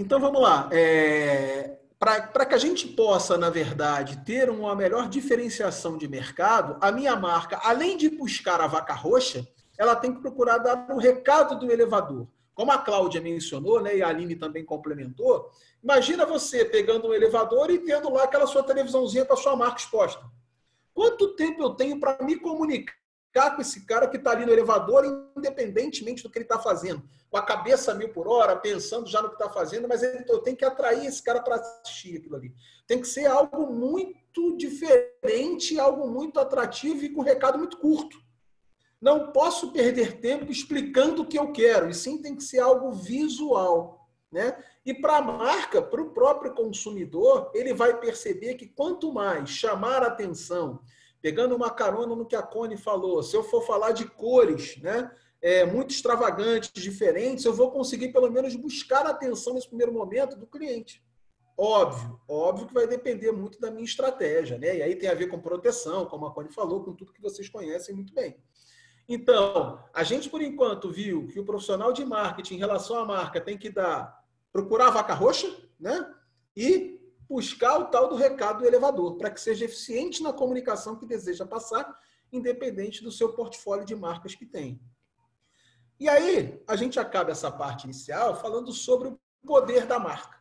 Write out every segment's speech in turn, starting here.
Então vamos lá. Para que a gente possa, na verdade, ter uma melhor diferenciação de mercado, a minha marca, além de buscar a vaca roxa, ela tem que procurar dar o recado do elevador. Como a Cláudia mencionou, né, e a Aline também complementou, imagina você pegando um elevador e tendo lá aquela sua televisãozinha com a sua marca exposta. Quanto tempo eu tenho para me comunicar com esse cara que está ali no elevador, independentemente do que ele está fazendo, com a cabeça a 1000 por hora, pensando já no que está fazendo, mas eu tenho que atrair esse cara para assistir aquilo ali. Tem que ser algo muito diferente, algo muito atrativo e com um recado muito curto. Não posso perder tempo explicando o que eu quero, e sim tem que ser algo visual, né? E para a marca, para o próprio consumidor, ele vai perceber que quanto mais chamar a atenção, pegando uma carona no que a Connie falou, se eu for falar de cores, né, muito extravagantes, diferentes, eu vou conseguir pelo menos buscar a atenção nesse primeiro momento do cliente. Óbvio que vai depender muito da minha estratégia, né? E aí tem a ver com proteção, como a Connie falou, com tudo que vocês conhecem muito bem. Então, a gente, por enquanto, viu que o profissional de marketing, em relação à marca, tem que procurar a vaca roxa, né? E buscar o tal do recado do elevador, para que seja eficiente na comunicação que deseja passar, independente do seu portfólio de marcas que tem. E aí, a gente acaba essa parte inicial falando sobre o poder da marca.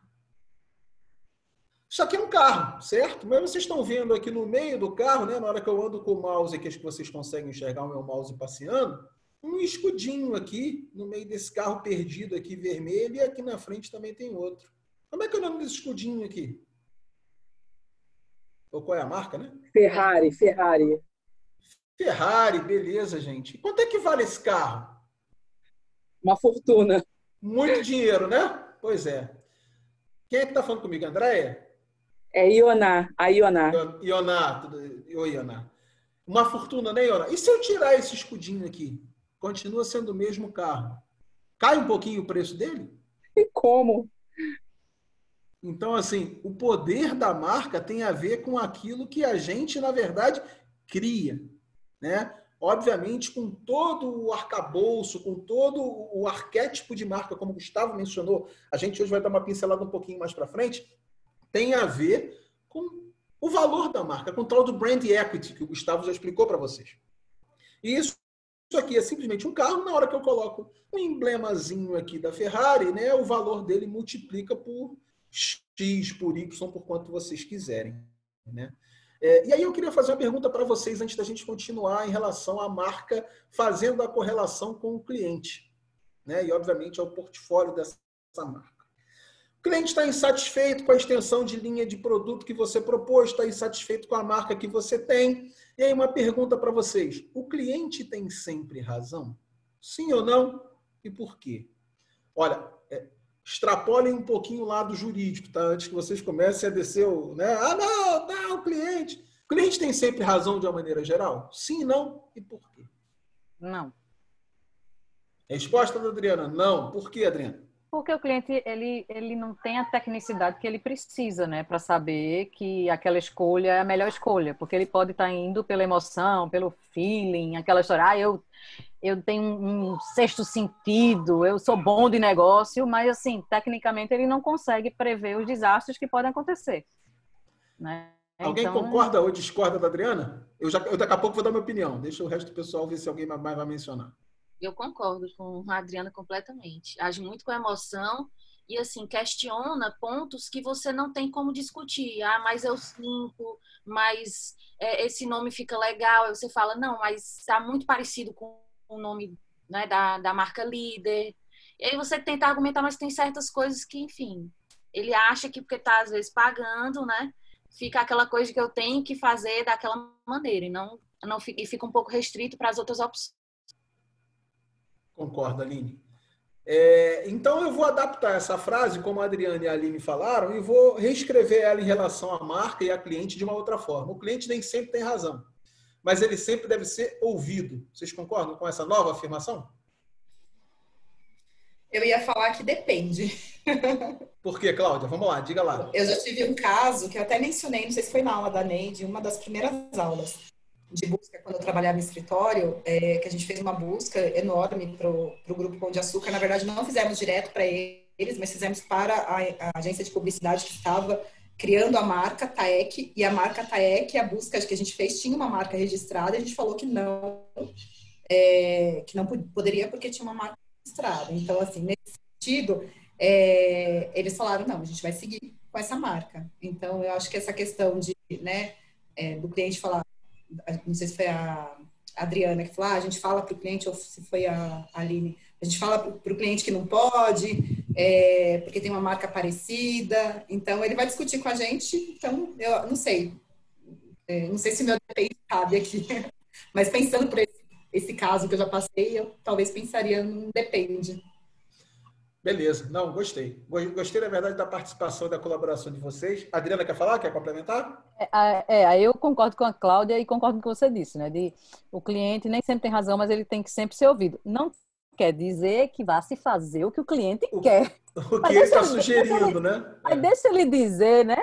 Isso aqui é um carro, certo? Mas vocês estão vendo aqui no meio do carro, né? Na hora que eu ando com o mouse aqui, acho que vocês conseguem enxergar o meu mouse passeando, um escudinho aqui, no meio desse carro perdido aqui, vermelho, e aqui na frente também tem outro. Como é que é o nome desse escudinho aqui? Ou qual é a marca, né? Ferrari. Ferrari, beleza, gente. Quanto é que vale esse carro? Uma fortuna. Muito dinheiro, né? Pois é. Quem é que está falando comigo? Andréia? É Ioná, a Ioná. Ioná. Oi, Ioná. Uma fortuna, né, Ioná? E se eu tirar esse escudinho aqui? Continua sendo o mesmo carro. Cai um pouquinho o preço dele? E como? Então, assim, o poder da marca tem a ver com aquilo que a gente, na verdade, cria, né? Obviamente, com todo o arcabouço, com todo o arquétipo de marca, como o Gustavo mencionou, a gente hoje vai dar uma pincelada um pouquinho mais para frente, tem a ver com o valor da marca, com o tal do brand equity, que o Gustavo já explicou para vocês. E isso aqui é simplesmente um carro, na hora que eu coloco um emblemazinho aqui da Ferrari, né, o valor dele multiplica por X, por Y, por quanto vocês quiserem, né? E aí eu queria fazer uma pergunta para vocês antes da gente continuar em relação à marca fazendo a correlação com o cliente, né? E obviamente ao portfólio dessa marca. O cliente está insatisfeito com a extensão de linha de produto que você propôs, está insatisfeito com a marca que você tem. E aí uma pergunta para vocês: o cliente tem sempre razão? Sim ou não? E por quê? Olha, extrapolem um pouquinho o lado jurídico, tá? Antes que vocês comecem a descer né? Não, o cliente. O cliente tem sempre razão de uma maneira geral? Sim, não? E por quê? Não. Resposta da Adriana: não. Por quê, Adriana? Porque o cliente ele não tem a tecnicidade que ele precisa, né, para saber que aquela escolha é a melhor escolha, porque ele pode estar indo pela emoção, pelo feeling, aquela história, eu tenho um sexto sentido, eu sou bom de negócio, mas assim, tecnicamente ele não consegue prever os desastres que podem acontecer, né? Alguém concorda ou discorda da Adriana? Eu daqui a pouco vou dar minha opinião. Deixa o resto do pessoal ver se alguém mais vai mencionar. Eu concordo com a Adriana completamente. Age muito com emoção e, assim, questiona pontos que você não tem como discutir. Ah, mas eu sinto, mas esse nome fica legal. Aí você fala, não, mas está muito parecido com o nome, né, da marca líder. E aí você tenta argumentar, mas tem certas coisas que, enfim, ele acha que porque está, às vezes, pagando, né, fica aquela coisa que eu tenho que fazer daquela maneira e fica um pouco restrito para as outras opções. Concordo, Aline. Então, eu vou adaptar essa frase, como a Adriana e a Aline falaram, e vou reescrever ela em relação à marca e à cliente de uma outra forma. O cliente nem sempre tem razão, mas ele sempre deve ser ouvido. Vocês concordam com essa nova afirmação? Eu ia falar que depende. Por quê, Cláudia? Vamos lá, diga lá. Eu já tive um caso que eu até mencionei, não sei se foi na aula da Neide, uma das primeiras aulas de busca, quando eu trabalhava em escritório, que a gente fez uma busca enorme para o Grupo Pão de Açúcar. Na verdade, não fizemos direto para eles, eles, mas fizemos para a agência de publicidade que estava criando a marca Taek, e a marca Taek, a busca que a gente fez, tinha uma marca registrada, e a gente falou que não poderia porque tinha uma marca registrada. Então, assim, nesse sentido, eles falaram, não, a gente vai seguir com essa marca. Então, eu acho que essa questão de, né, do cliente falar, não sei se foi a Adriana que falou, a gente fala para o cliente, ou se foi a Aline, a gente fala para o cliente que não pode, porque tem uma marca parecida, então ele vai discutir com a gente, então eu não sei, não sei se meu depende cabe aqui, mas pensando por esse caso que eu já passei, eu talvez pensaria num depende. Beleza, não, gostei. Gostei, na verdade, da participação e da colaboração de vocês. A Adriana quer falar? Quer complementar? Aí eu concordo com a Cláudia e concordo com o que você disse, né? O cliente nem sempre tem razão, mas ele tem que sempre ser ouvido. Não quer dizer que vá se fazer o que o cliente quer. O que ele está sugerindo, né? Mas deixa ele dizer, né?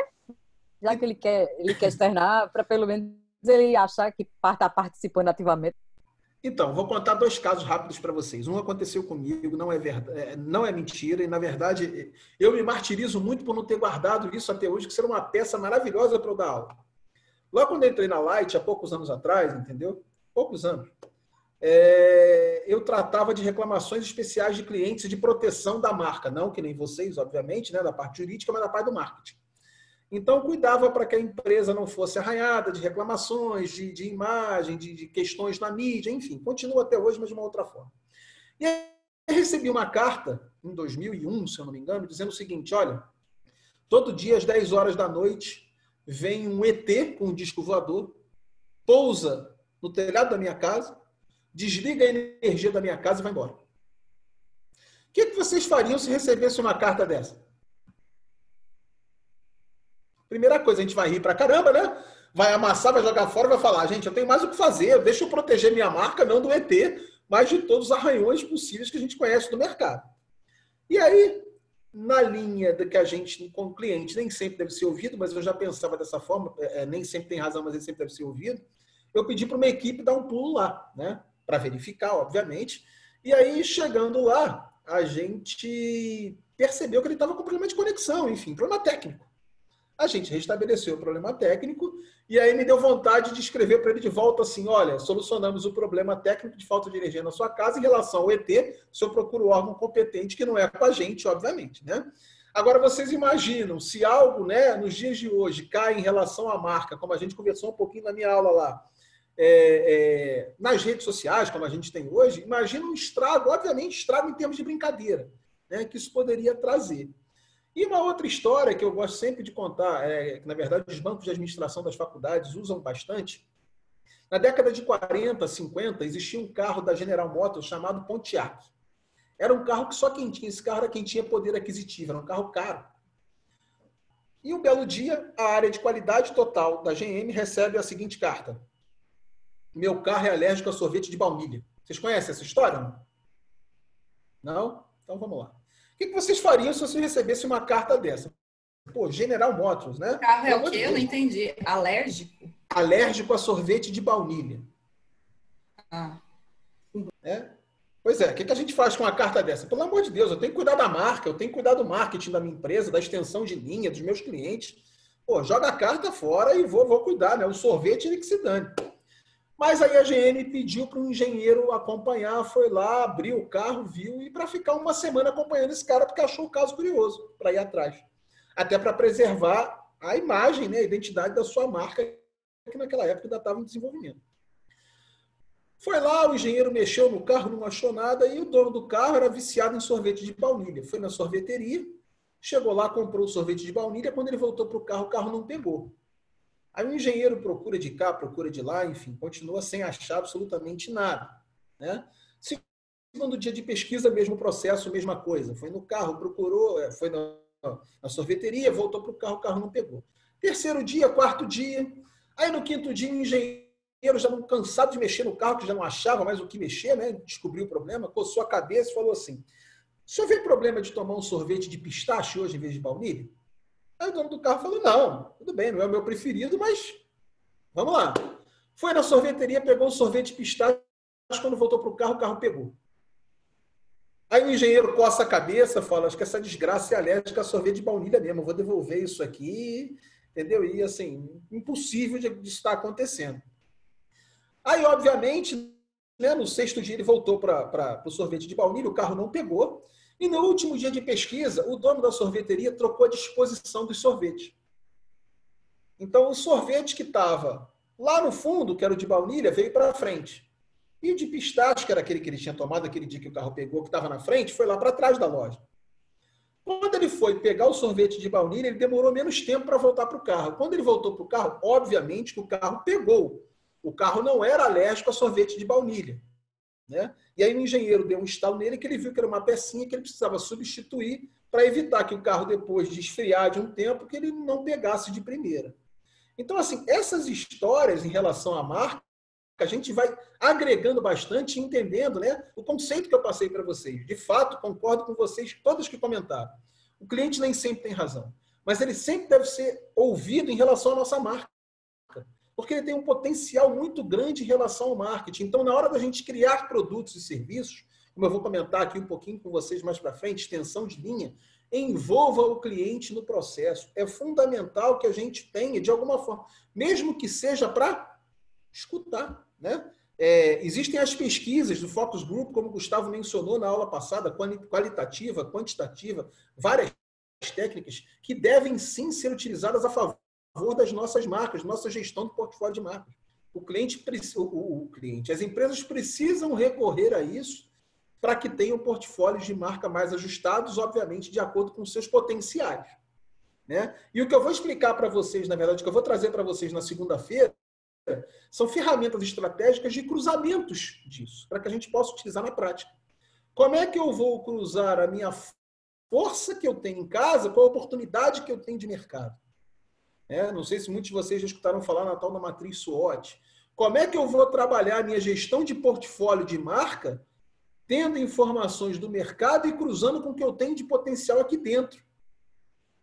Já que ele quer externar, para pelo menos ele achar que está participando ativamente. Então, vou contar 2 casos rápidos para vocês. Um aconteceu comigo, não é verdade, não é mentira, e na verdade eu me martirizo muito por não ter guardado isso até hoje, que será uma peça maravilhosa para eu dar aula. Logo quando eu entrei na Light, há poucos anos atrás, entendeu? Poucos anos. Eu tratava de reclamações especiais de clientes e de proteção da marca, não que nem vocês, obviamente, né, da parte jurídica, mas da parte do marketing. Então, cuidava para que a empresa não fosse arranhada de reclamações, de imagem, de questões na mídia, enfim, continua até hoje, mas de uma outra forma. E aí, eu recebi uma carta, em 2001, se eu não me engano, dizendo o seguinte, olha, todo dia às 10 horas da noite, vem um ET com um disco voador, pousa no telhado da minha casa, desliga a energia da minha casa e vai embora. O que vocês fariam se recebesse uma carta dessa? Primeira coisa, a gente vai rir pra caramba, né? Vai amassar, vai jogar fora, vai falar, gente, eu tenho mais o que fazer, deixa eu proteger minha marca, não do ET, mas de todos os arranhões possíveis que a gente conhece do mercado. E aí, na linha de que a gente, como cliente, nem sempre deve ser ouvido, mas eu já pensava dessa forma, nem sempre tem razão, mas ele sempre deve ser ouvido, eu pedi para uma equipe dar um pulo lá, né? Para verificar, obviamente. E aí, chegando lá, a gente percebeu que ele estava com problema de conexão, enfim, problema técnico. A gente restabeleceu o problema técnico e aí me deu vontade de escrever para ele de volta assim, olha, solucionamos o problema técnico de falta de energia na sua casa em relação ao ET, o senhor procura o órgão competente, que não é com a gente, obviamente, né? Agora, vocês imaginam, se algo, né, nos dias de hoje cai em relação à marca, como a gente conversou um pouquinho na minha aula lá, nas redes sociais, como a gente tem hoje, imagina um estrago, obviamente estrago em termos de brincadeira, né, que isso poderia trazer. E uma outra história que eu gosto sempre de contar, que na verdade os bancos de administração das faculdades usam bastante. Na década de 40, 50, existia um carro da General Motors chamado Pontiac. Era um carro que só quem tinha, esse carro era quem tinha poder aquisitivo, era um carro caro. E um belo dia, a área de qualidade total da GM recebe a seguinte carta. Meu carro é alérgico a sorvete de baunilha. Vocês conhecem essa história? Não? Então vamos lá. O que vocês fariam se você recebesse uma carta dessa? Pô, General Motors, né? O carro é o quê? Eu não entendi. Alérgico? Alérgico a sorvete de baunilha. Ah. Pois é, o que a gente faz com uma carta dessa? Pelo amor de Deus, eu tenho que cuidar da marca, eu tenho que cuidar do marketing da minha empresa, da extensão de linha, dos meus clientes. Pô, joga a carta fora e vou cuidar, né? O sorvete, ele que se dane. Mas aí a GM pediu para um engenheiro acompanhar, foi lá, abriu o carro, viu, e para ficar uma semana acompanhando esse cara, porque achou o caso curioso, para ir atrás. Até para preservar a imagem, né, a identidade da sua marca, que naquela época ainda estava em desenvolvimento. Foi lá, o engenheiro mexeu no carro, não achou nada, e o dono do carro era viciado em sorvete de baunilha. Foi na sorveteria, chegou lá, comprou o sorvete de baunilha, quando ele voltou para o carro não pegou. Aí o engenheiro procura de cá, procura de lá, enfim, continua sem achar absolutamente nada, né? Segundo dia de pesquisa, mesmo processo, mesma coisa. Foi no carro, procurou, foi na sorveteria, voltou para o carro não pegou. Terceiro dia, quarto dia, aí no quinto dia o engenheiro já não cansado de mexer no carro, que já não achava mais o que mexer, né? Descobriu o problema, coçou a cabeça e falou assim, o senhor vê problema de tomar um sorvete de pistache hoje em vez de baunilha? Aí o dono do carro falou, não, tudo bem, não é o meu preferido, mas vamos lá. Foi na sorveteria, pegou um sorvete de pistache, quando voltou para o carro pegou. Aí o engenheiro coça a cabeça, fala, acho que essa desgraça é alérgica a sorvete de baunilha mesmo, eu vou devolver isso aqui, entendeu? E assim, impossível de estar acontecendo. Aí, obviamente, né, no sexto dia ele voltou para o sorvete de baunilha, o carro não pegou, e no último dia de pesquisa, o dono da sorveteria trocou a disposição dos sorvetes. Então, o sorvete que estava lá no fundo, que era o de baunilha, veio para frente. E o de pistache, que era aquele que ele tinha tomado aquele dia que o carro pegou, que estava na frente, foi lá para trás da loja. Quando ele foi pegar o sorvete de baunilha, ele demorou menos tempo para voltar para o carro. Quando ele voltou para o carro, obviamente que o carro pegou. O carro não era alérgico a sorvete de baunilha, né? E aí o engenheiro deu um estalo nele que ele viu que era uma pecinha que ele precisava substituir para evitar que o carro, depois de esfriar de um tempo, que ele não pegasse de primeira. Então, assim, essas histórias em relação à marca, a gente vai agregando bastante e entendendo, né, o conceito que eu passei para vocês. De fato, concordo com vocês, todos que comentaram. O cliente nem sempre tem razão, mas ele sempre deve ser ouvido em relação à nossa marca, porque ele tem um potencial muito grande em relação ao marketing. Então, na hora da gente criar produtos e serviços, como eu vou comentar aqui um pouquinho com vocês mais para frente, extensão de linha, envolva o cliente no processo. É fundamental que a gente tenha, de alguma forma, mesmo que seja para escutar, né? Existem as pesquisas do Focus Group, como o Gustavo mencionou na aula passada, qualitativa, quantitativa, várias técnicas que devem sim ser utilizadas a favor das nossas marcas, nossa gestão do portfólio de marcas. As empresas precisam recorrer a isso para que tenham portfólios de marca mais ajustados, obviamente, de acordo com seus potenciais, né? E o que eu vou explicar para vocês, na verdade, o que eu vou trazer para vocês na segunda-feira, são ferramentas estratégicas de cruzamentos disso, para que a gente possa utilizar na prática. Como é que eu vou cruzar a minha força que eu tenho em casa com a oportunidade que eu tenho de mercado? Não sei se muitos de vocês já escutaram falar na tal da matriz SWOT. Como é que eu vou trabalhar a minha gestão de portfólio de marca tendo informações do mercado e cruzando com o que eu tenho de potencial aqui dentro?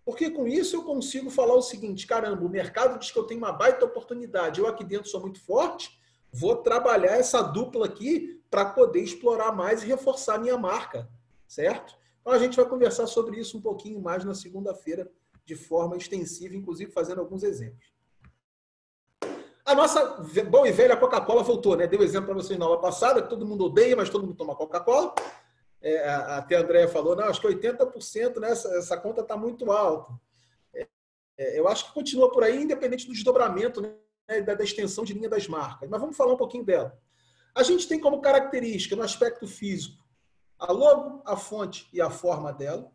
Porque com isso eu consigo falar o seguinte, caramba, o mercado diz que eu tenho uma baita oportunidade, eu aqui dentro sou muito forte, vou trabalhar essa dupla aqui para poder explorar mais e reforçar a minha marca, certo? Então a gente vai conversar sobre isso um pouquinho mais na segunda-feira, de forma extensiva, inclusive fazendo alguns exemplos. A nossa boa e velha Coca-Cola voltou, né? Deu exemplo para vocês na aula passada, que todo mundo odeia, mas todo mundo toma Coca-Cola. Até a Andréia falou, não, acho que 80%, né, essa conta está muito alta. Eu acho que continua por aí, independente do desdobramento, né, da extensão de linha das marcas. Mas vamos falar um pouquinho dela. A gente tem como característica, no aspecto físico, a logo, a fonte e a forma dela.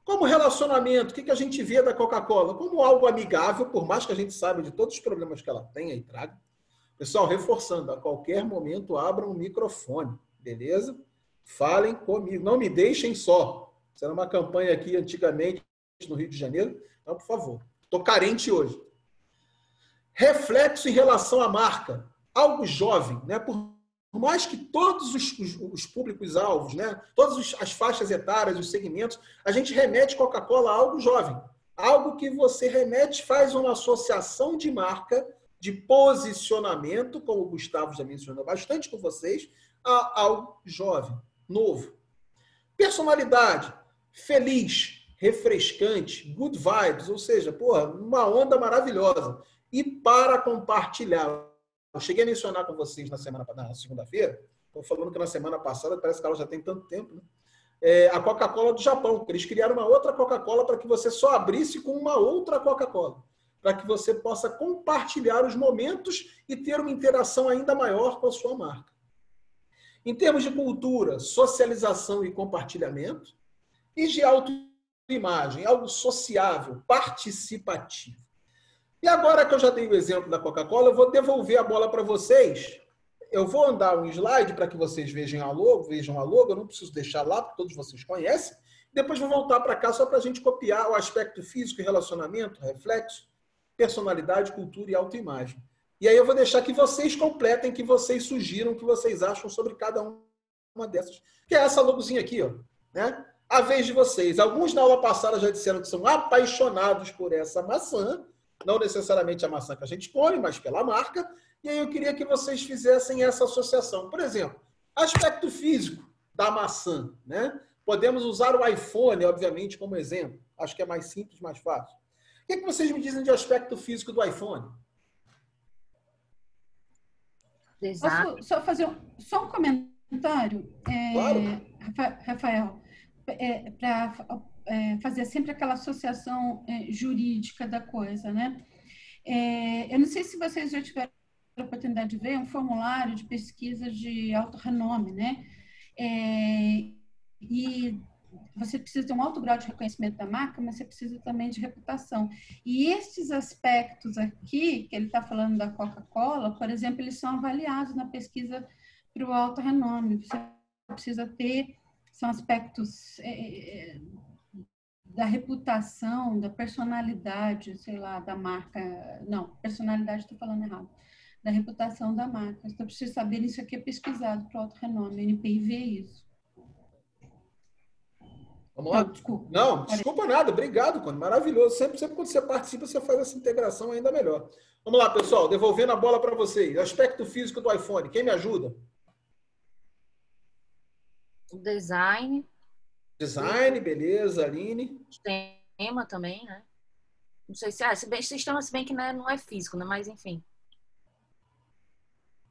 Como relacionamento, o que a gente vê da Coca-Cola? Como algo amigável, por mais que a gente saiba de todos os problemas que ela tenha e traga. Pessoal, reforçando, a qualquer momento abram o microfone, beleza? Falem comigo, não me deixem só. Isso era uma campanha aqui antigamente no Rio de Janeiro. Então, por favor, estou carente hoje. Reflexo em relação à marca. Algo jovem, né? Por mais que todos os públicos-alvos, né? Todas as faixas etárias, os segmentos, a gente remete Coca-Cola a algo jovem. Algo que você remete, faz uma associação de marca, de posicionamento, como o Gustavo já mencionou bastante com vocês, a algo jovem, novo. Personalidade, feliz, refrescante, good vibes, ou seja, uma onda maravilhosa. E para compartilhar. Eu cheguei a mencionar com vocês na segunda-feira, estou falando que na semana passada, parece que ela já tem tanto tempo, né? A Coca-Cola do Japão. Eles criaram uma outra Coca-Cola para que você só abrisse com uma outra Coca-Cola, para que você possa compartilhar os momentos e ter uma interação ainda maior com a sua marca. Em termos de cultura, socialização e compartilhamento, e de autoimagem, algo sociável, participativo. E agora que eu já dei o exemplo da Coca-Cola, eu vou devolver a bola para vocês. Eu vou andar um slide para que vocês vejam a logo, eu não preciso deixar lá, porque todos vocês conhecem. Depois vou voltar para cá só para a gente copiar o aspecto físico e relacionamento, reflexo, personalidade, cultura e autoimagem. E aí eu vou deixar que vocês completem, que vocês sugiram, o que vocês acham sobre cada uma dessas. Que é essa logozinha aqui, ó, né? A vez de vocês. Alguns na aula passada já disseram que são apaixonados por essa maçã, não necessariamente a maçã que a gente come, mas pela marca. E aí eu queria que vocês fizessem essa associação. Por exemplo, aspecto físico. da maçã, né? Podemos usar o iPhone, obviamente, como exemplo. Acho que é mais simples, mais fácil. O que vocês me dizem de aspecto físico do iPhone? Posso só fazer só um comentário, Claro. Rafael, para fazer sempre aquela associação jurídica da coisa, né? Eu não sei se vocês já tiveram a oportunidade de ver um formulário de pesquisa de alto renome, né? E você precisa ter um alto grau de reconhecimento da marca, mas você precisa também de reputação. E esses aspectos aqui, que ele está falando da Coca-Cola, por exemplo, eles são avaliados na pesquisa para o alto renome. Você precisa ter, são aspectos da reputação, da personalidade, sei lá, da marca. Não, personalidade estou falando errado. Da reputação da marca. Então, precisa saber, isso aqui é pesquisado para o alto renome. A NPI vê isso. Vamos lá? Não, desculpa nada. Obrigado, Cone. Maravilhoso. Sempre quando você participa, você faz essa integração ainda melhor. Vamos lá, pessoal. Devolvendo a bola para vocês. Aspecto físico do iPhone. Quem me ajuda? O design. Design, beleza. Aline. Sistema também, né? Não sei se... sistema, se bem que não é físico, né? Mas, enfim.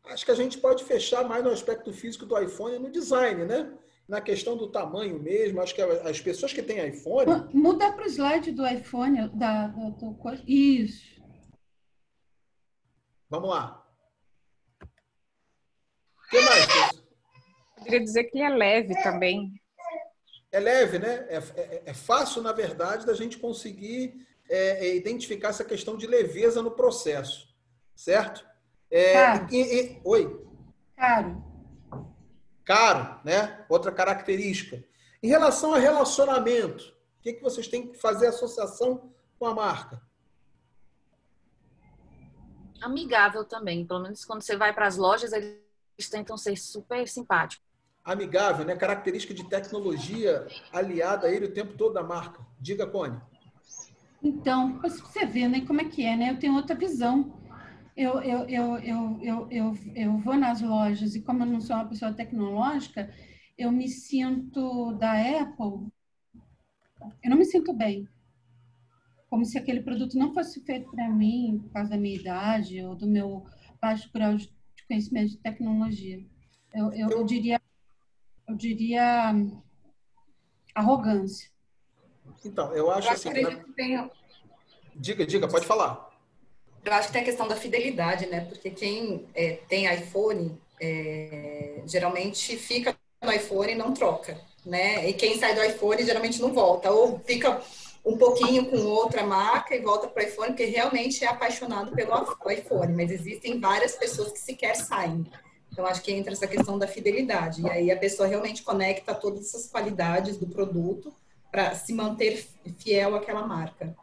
Acho que a gente pode fechar mais no aspecto físico do iPhone e no design, né? Na questão do tamanho mesmo, acho que as pessoas que têm iPhone... Muda para o slide do iPhone, do coisa. Isso. Vamos lá. O que mais, pessoal? Eu queria dizer que ele é leve também. É leve, né? É fácil, na verdade, da gente conseguir identificar essa questão de leveza no processo, certo? Oi? Caro, né? Outra característica. Em relação a relacionamento, o que vocês têm que fazer associação com a marca? Amigável também. Pelo menos quando você vai para as lojas, eles tentam ser super simpáticos. Amigável, né? Característica de tecnologia aliada a ele o tempo todo da marca. Diga, Cone. Então, você vê, né? Como é que é, né? Eu tenho outra visão. Eu vou nas lojas e, como eu não sou uma pessoa tecnológica, eu me sinto da Apple, eu não me sinto bem. Como se aquele produto não fosse feito para mim, por causa da minha idade ou do meu baixo grau de conhecimento de tecnologia. Eu diria arrogância. Então, eu acho assim... Diga, pode falar. Eu acho que tem a questão da fidelidade, né? Porque quem tem iPhone, geralmente fica no iPhone e não troca, né? E quem sai do iPhone geralmente não volta. Ou fica um pouquinho com outra marca e volta para o iPhone, porque realmente é apaixonado pelo iPhone. Mas existem várias pessoas que sequer saem. Então, acho que entra essa questão da fidelidade. E aí a pessoa realmente conecta todas essas qualidades do produto para se manter fiel àquela marca.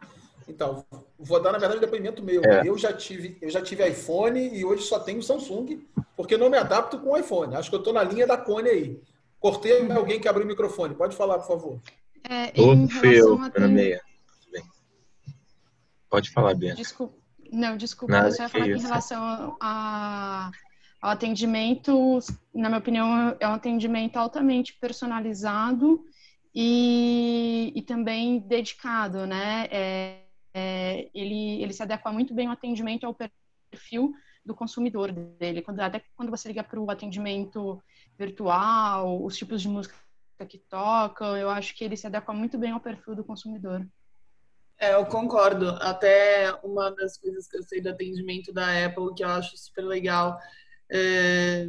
Então, vou dar, na verdade, um depoimento meu. Eu já tive iPhone e hoje só tenho Samsung, porque não me adapto com o iPhone. Acho que eu estou na linha da Cone aí. Cortei alguém que abriu o microfone. Pode falar, por favor. Fui eu, Ana Meia. Tudo bem. Pode falar, Bia. Desculpa. Não, desculpa. Nada, eu só ia falar que em relação ao atendimento, na minha opinião, é um atendimento altamente personalizado e também dedicado, né? Ele se adequa muito bem ao atendimento ao perfil do consumidor dele. Até quando você liga para o atendimento virtual, os tipos de música que tocam, eu acho que ele se adequa muito bem ao perfil do consumidor. Eu concordo. Até uma das coisas que eu sei do atendimento da Apple, que eu acho super legal, é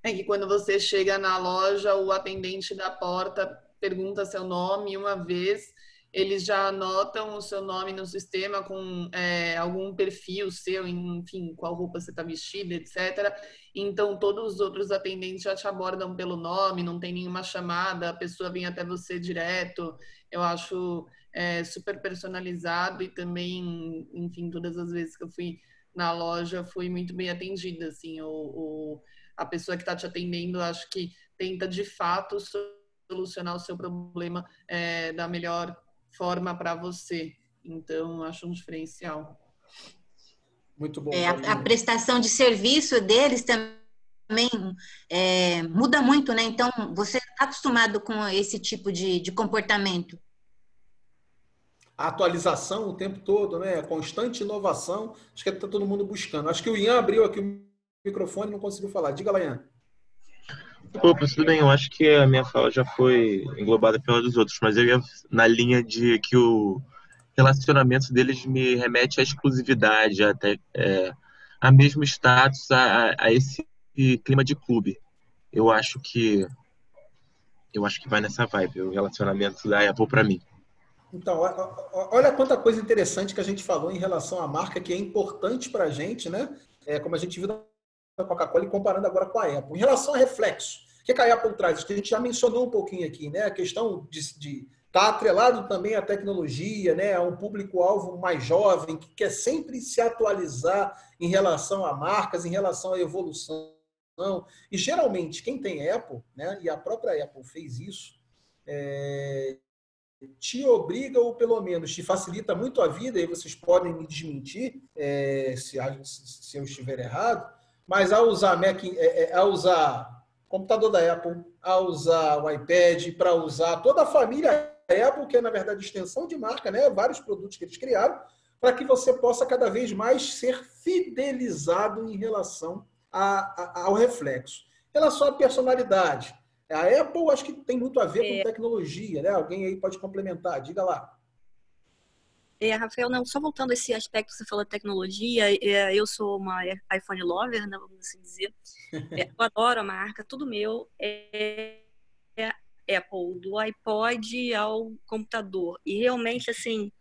que quando você chega na loja, o atendente da porta pergunta seu nome uma vez, eles já anotam o seu nome no sistema com algum perfil seu, enfim, qual roupa você está vestida, etc. Então, todos os outros atendentes já te abordam pelo nome, não tem nenhuma chamada, a pessoa vem até você direto. Eu acho super personalizado e também, enfim, todas as vezes que eu fui na loja, fui muito bem atendida, assim. A pessoa que está te atendendo, acho que tenta, de fato, solucionar o seu problema da melhor forma para você. Então, acho um diferencial. Muito bom. A prestação de serviço deles também muda muito, né? Então, você está acostumado com esse tipo de comportamento. A atualização o tempo todo, né? A constante inovação, acho que está todo mundo buscando. Acho que o Ian abriu aqui o microfone e não conseguiu falar. Diga lá, Ian. Pô, tudo bem, eu acho que a minha fala já foi englobada pela dos outros, mas eu ia na linha de que o relacionamento deles me remete à exclusividade, até a mesmo status, a esse clima de clube. Eu acho que vai nessa vibe, o relacionamento da Apple para mim. Então, olha quanta coisa interessante que a gente falou em relação à marca, que é importante para a gente, né? Como a gente viu da Coca-Cola e comparando agora com a Apple. Em relação a reflexo, o que a Apple traz? A gente já mencionou um pouquinho aqui, né? A questão de estar atrelado também à tecnologia, né? A um público-alvo mais jovem, que quer sempre se atualizar em relação a marcas, em relação à evolução. E geralmente quem tem Apple, né? E a própria Apple fez isso, te obriga, ou pelo menos te facilita muito a vida, e vocês podem me desmentir se eu estiver errado, mas ao usar ao usar computador da Apple, ao usar o iPad, para usar toda a família Apple, que é na verdade extensão de marca, né? Vários produtos que eles criaram, para que você possa cada vez mais ser fidelizado em relação ao reflexo. Em relação à personalidade, a Apple acho que tem muito a ver com tecnologia, né? Alguém aí pode complementar, diga lá. Rafael, não, só voltando a esse aspecto que você falou de tecnologia, eu sou uma iPhone lover, né, vamos assim dizer. Eu adoro a marca, tudo meu é Apple, do iPod ao computador. E realmente, assim,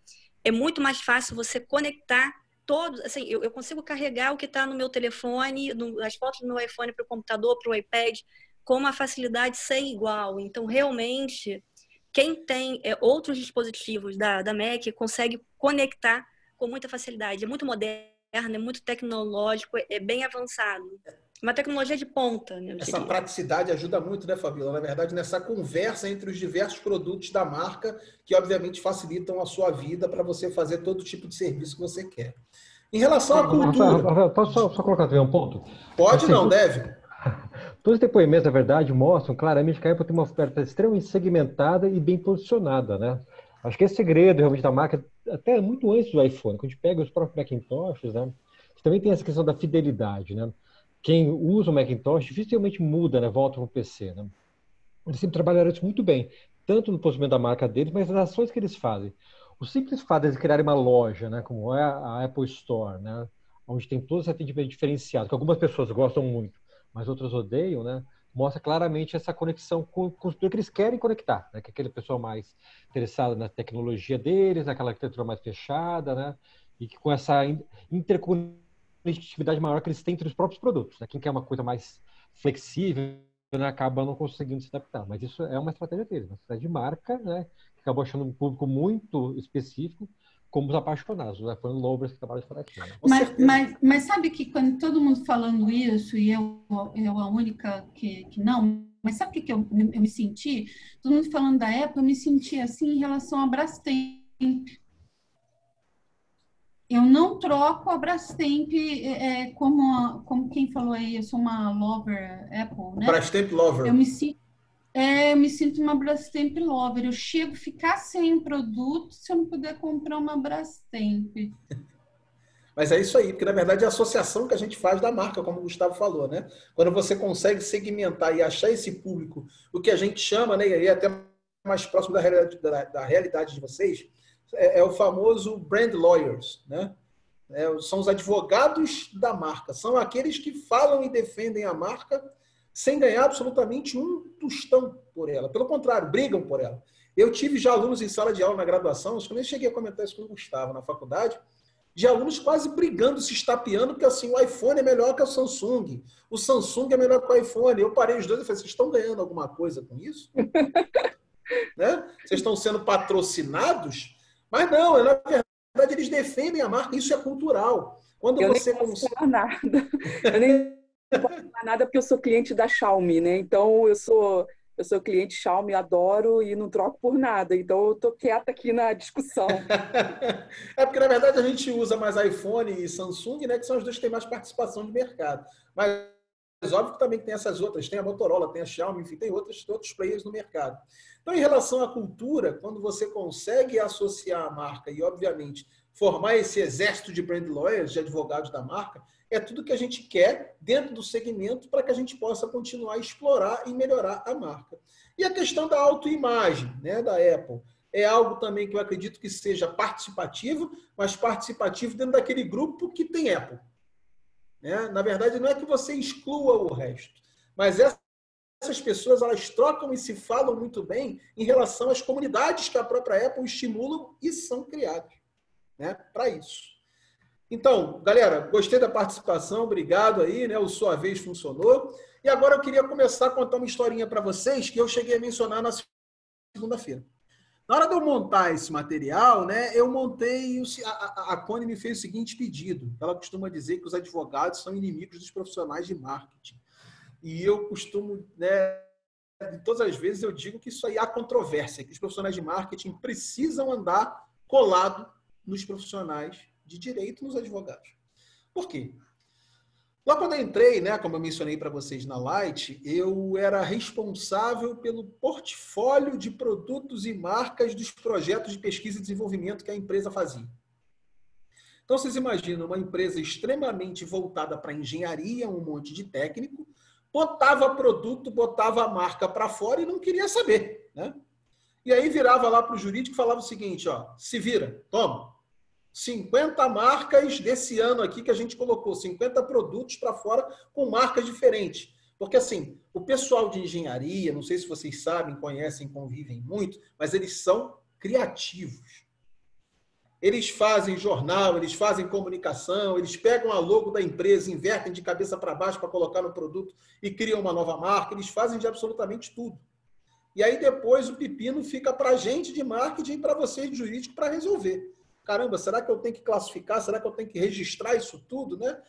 é muito mais fácil você conectar todos, assim, eu consigo carregar o que está no meu telefone, as fotos do meu iPhone para o computador, para o iPad, com uma facilidade sem igual. Então, realmente, quem tem outros dispositivos da Mac consegue conectar com muita facilidade. É muito moderno, é muito tecnológico, é bem avançado. Uma tecnologia de ponta, né, essa praticidade ajuda muito, né, Fabíola? Na verdade, nessa conversa entre os diversos produtos da marca, que obviamente facilitam a sua vida para você fazer todo tipo de serviço que você quer. Em relação à cultura... Rafael, posso só colocar também um ponto? Pode, não, deve. Todos os depoimentos, na verdade, mostram claramente que a Apple tem uma oferta extremamente segmentada e bem posicionada, né? Acho que esse segredo realmente da marca, até muito antes do iPhone, quando a gente pega os próprios Macintoshes, né? Também tem essa questão da fidelidade, né? Quem usa o Macintosh dificilmente muda, né? Volta para o PC, né? Eles sempre trabalharam isso muito bem, tanto no posicionamento da marca deles, mas nas ações que eles fazem. O simples fato de eles criarem uma loja, né? Como é a Apple Store, né? Onde tem todo esse atendimento diferenciado, que algumas pessoas gostam muito, mas outras odeiam, né? Mostra claramente essa conexão com o que eles querem conectar, né? Que é aquele pessoal mais interessado na tecnologia deles, naquela arquitetura mais fechada, né? E que com essa interconectividade maior que eles têm entre os próprios produtos, né? Quem quer uma coisa mais flexível, né? Acaba não conseguindo se adaptar. Mas isso é uma estratégia deles, uma estratégia de marca, né? Que acabou achando um público muito específico, como os apaixonados, os iPhone lovers que trabalham por aqui. Né? Mas sabe que quando todo mundo falando isso, e eu a única que não, mas sabe o que eu me senti? Todo mundo falando da Apple, eu me senti assim em relação à Brastemp. Eu não troco a Brastemp como quem falou aí, eu sou uma lover Apple, né? Brastemp lover. Eu me sinto uma Brastemp lover. Eu chego a ficar sem produto se eu não puder comprar uma Brastemp. Mas é isso aí, porque na verdade é a associação que a gente faz da marca, como o Gustavo falou, né? Quando você consegue segmentar e achar esse público, o que a gente chama, né? E aí até mais próximo da realidade de vocês, é o famoso brand lawyers, né? São os advogados da marca, são aqueles que falam e defendem a marca sem ganhar absolutamente um tostão por ela. Pelo contrário, brigam por ela. Eu tive já alunos em sala de aula na graduação, acho que eu nem cheguei a comentar isso com o Gustavo na faculdade, de alunos quase brigando, se estapeando, porque assim, o iPhone é melhor que o Samsung é melhor que o iPhone. Eu parei os dois e falei, vocês estão ganhando alguma coisa com isso? Né? Vocês estão sendo patrocinados? Mas não, na verdade eles defendem a marca, isso é cultural. Quando eu você nem posso falar nada. Eu nem não posso falar nada porque eu sou cliente da Xiaomi, né? Então eu sou cliente Xiaomi, adoro e não troco por nada. Então eu tô quieta aqui na discussão. É porque na verdade a gente usa mais iPhone e Samsung, né? Que são os dois que têm mais participação de mercado. Mas óbvio que também tem essas outras, tem a Motorola, tem a Xiaomi, enfim, tem outros players no mercado. Então, em relação à cultura, quando você consegue associar a marca e, obviamente, formar esse exército de brand lawyers, de advogados da marca, é tudo que a gente quer dentro do segmento para que a gente possa continuar a explorar e melhorar a marca. E a questão da autoimagem, né, da Apple, é algo também que eu acredito que seja participativo, mas participativo dentro daquele grupo que tem Apple. Né? Na verdade, não é que você exclua o resto, mas essas pessoas elas trocam e se falam muito bem em relação às comunidades que a própria Apple estimulam e são criadas, né, para isso. Então, galera, gostei da participação, obrigado aí, né? O Sua Vez funcionou. E agora eu queria começar a contar uma historinha para vocês que eu cheguei a mencionar na segunda-feira. Na hora de eu montar esse material, né, eu montei, a Connie me fez o seguinte pedido. Ela costuma dizer que os advogados são inimigos dos profissionais de marketing. E eu costumo, né, todas as vezes eu digo que isso aí há controvérsia, que os profissionais de marketing precisam andar colado nos profissionais de direito, nos advogados. Por quê? Lá quando eu entrei, né, como eu mencionei para vocês na Light, eu era responsável pelo portfólio de produtos e marcas dos projetos de pesquisa e desenvolvimento que a empresa fazia. Então, vocês imaginam uma empresa extremamente voltada para engenharia, um monte de técnico, botava produto, botava a marca para fora e não queria saber, né? E aí virava lá para o jurídico e falava o seguinte, ó, se vira, toma. 50 marcas desse ano aqui que a gente colocou, 50 produtos para fora com marcas diferentes. Porque, assim, o pessoal de engenharia, não sei se vocês sabem, conhecem, convivem muito, mas eles são criativos. Eles fazem jornal, eles fazem comunicação, eles pegam a logo da empresa, invertem de cabeça para baixo para colocar no produto e criam uma nova marca, eles fazem de absolutamente tudo. E aí depois o pepino fica para a gente de marketing e para vocês de jurídico para resolver. Caramba, será que eu tenho que classificar? Será que eu tenho que registrar isso tudo, né?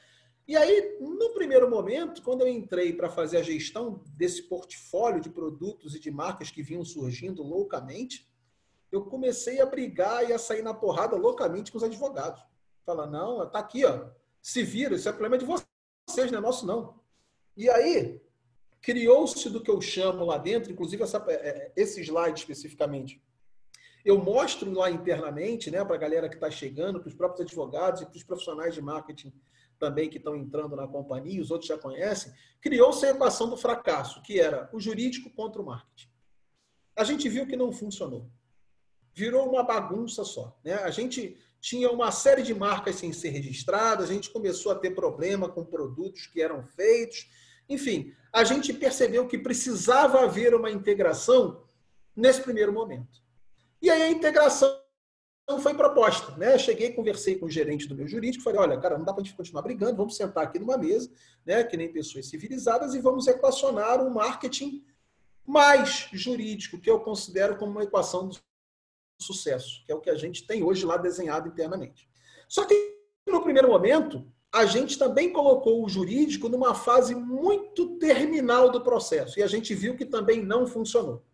E aí, no primeiro momento, quando eu entrei para fazer a gestão desse portfólio de produtos e de marcas que vinham surgindo loucamente, eu comecei a brigar e a sair na porrada loucamente com os advogados. Falar, não, tá aqui, ó, se vira, isso é problema de vocês, não é nosso, não. E aí, criou-se do que eu chamo lá dentro, inclusive esse slide especificamente, eu mostro lá internamente, né, para a galera que está chegando, para os próprios advogados e para os profissionais de marketing também que estão entrando na companhia, os outros já conhecem, criou-se a equação do fracasso, que era o jurídico contra o marketing. A gente viu que não funcionou. Virou uma bagunça só, né? A gente tinha uma série de marcas sem ser registradas, a gente começou a ter problema com produtos que eram feitos. Enfim, a gente percebeu que precisava haver uma integração nesse primeiro momento. E aí a integração foi proposta, né? Cheguei, conversei com o gerente do meu jurídico, falei, olha, cara, não dá para a gente continuar brigando, vamos sentar aqui numa mesa, né, que nem pessoas civilizadas, e vamos equacionar um marketing mais jurídico, que eu considero como uma equação do sucesso, que é o que a gente tem hoje lá desenhado internamente. Só que, no primeiro momento, a gente também colocou o jurídico numa fase muito terminal do processo, e a gente viu que também não funcionou.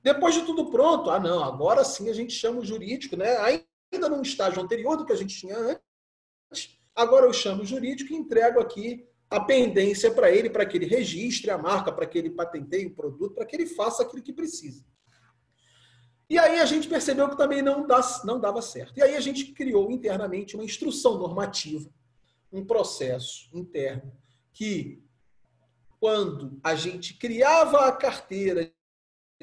Depois de tudo pronto, não, agora sim a gente chama o jurídico, né? Ainda num estágio anterior do que a gente tinha antes, agora eu chamo o jurídico e entrego aqui a pendência para que ele registre a marca, para que ele patenteie o produto, para que ele faça aquilo que precisa. E aí a gente percebeu que também não dava certo. E aí a gente criou internamente uma instrução normativa, um processo interno, que quando a gente criava a carteira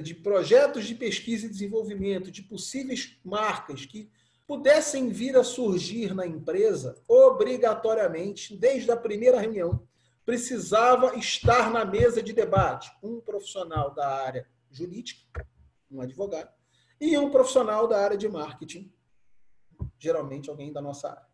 de projetos de pesquisa e desenvolvimento, de possíveis marcas que pudessem vir a surgir na empresa, obrigatoriamente, desde a primeira reunião, precisava estar na mesa de debate um profissional da área jurídica, um advogado, e um profissional da área de marketing, geralmente alguém da nossa área.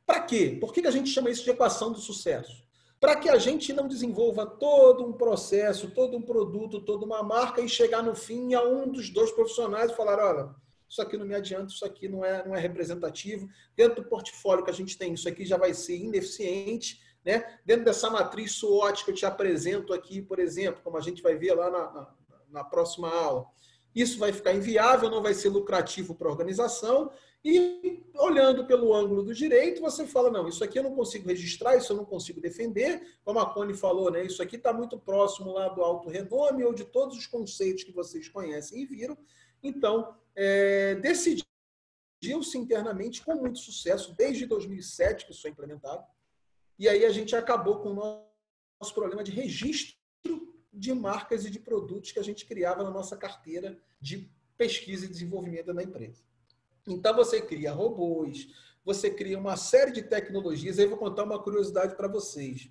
Para quê? Por que a gente chama isso de equação do sucesso? Para que a gente não desenvolva todo um processo, todo um produto, toda uma marca e chegar no fim a um dos dois profissionais e falar, olha, isso aqui não me adianta, isso aqui não é representativo. Dentro do portfólio que a gente tem, isso aqui já vai ser ineficiente, né? Dentro dessa matriz SWOT que eu te apresento aqui, por exemplo, como a gente vai ver lá na próxima aula, isso vai ficar inviável, não vai ser lucrativo para a organização. E olhando pelo ângulo do direito, você fala, não, isso aqui eu não consigo registrar, isso eu não consigo defender. Como a Connie falou, né, isso aqui está muito próximo lá do alto renome ou de todos os conceitos que vocês conhecem e viram. Então, decidiu-se internamente com muito sucesso, desde 2007 que isso foi implementado. E aí a gente acabou com o nosso problema de registro de marcas e de produtos que a gente criava na nossa carteira de pesquisa e desenvolvimento da empresa. Então, você cria robôs, você cria uma série de tecnologias. Aí eu vou contar uma curiosidade para vocês.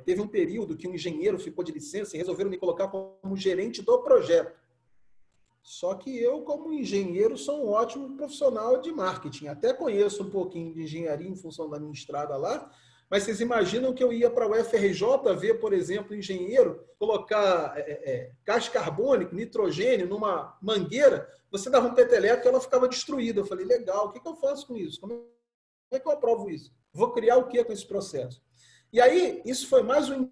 Teve um período que um engenheiro ficou de licença e resolveram me colocar como gerente do projeto. Só que eu, como engenheiro, sou um ótimo profissional de marketing. Até conheço um pouquinho de engenharia em função da minha estrada lá, mas vocês imaginam que eu ia para o UFRJ ver, por exemplo, engenheiro colocar gás carbônico, nitrogênio numa mangueira, você dava um peteleco e ela ficava destruída. Eu falei, legal, o que eu faço com isso? Como é que eu aprovo isso? Vou criar o que com esse processo? E aí, isso foi mais um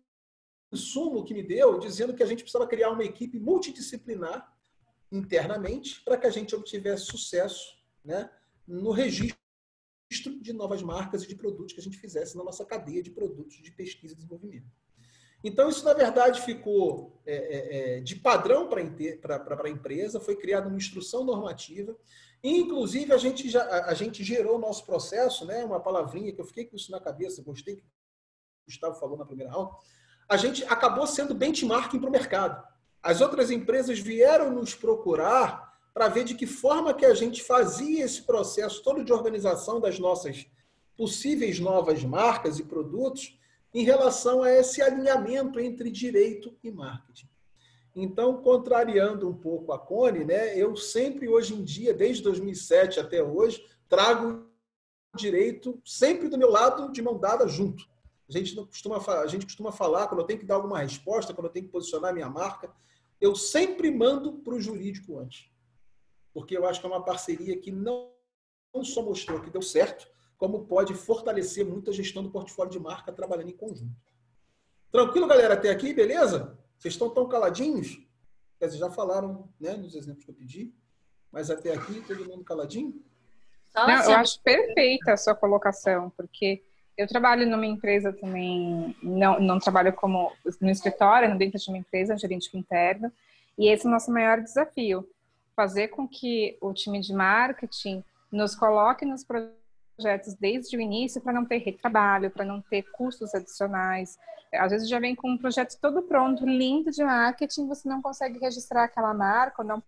insumo que me deu, dizendo que a gente precisava criar uma equipe multidisciplinar internamente para que a gente obtivesse sucesso, né, no registro de novas marcas e de produtos que a gente fizesse na nossa cadeia de produtos de pesquisa e desenvolvimento. Então, isso, na verdade, ficou de padrão para a empresa, foi criada uma instrução normativa, e, inclusive, a gente gerou o nosso processo, né, uma palavrinha que eu fiquei com isso na cabeça, gostei que o Gustavo falou na primeira aula, a gente acabou sendo benchmarking para o mercado. As outras empresas vieram nos procurar para ver de que forma que a gente fazia esse processo todo de organização das nossas possíveis novas marcas e produtos em relação a esse alinhamento entre direito e marketing. Então, contrariando um pouco a Connie, né, eu sempre, hoje em dia, desde 2007 até hoje, trago o direito sempre do meu lado, de mão dada, junto. A gente costuma falar, quando eu tenho que dar alguma resposta, quando eu tenho que posicionar minha marca, eu sempre mando para o jurídico antes. Porque eu acho que é uma parceria que não só mostrou que deu certo, como pode fortalecer muito a gestão do portfólio de marca trabalhando em conjunto. Tranquilo, galera, até aqui, beleza? Vocês estão tão caladinhos? Quer dizer, já falaram, né, nos exemplos que eu pedi, mas até aqui, todo mundo caladinho? Não, eu acho perfeita a sua colocação, porque eu trabalho numa empresa também, não trabalho como no escritório, dentro de uma empresa, gerente interno, e esse é o nosso maior desafio, fazer com que o time de marketing nos coloque nos projetos desde o início para não ter retrabalho, para não ter custos adicionais. Às vezes já vem com um projeto todo pronto, lindo de marketing, você não consegue registrar aquela marca, ou não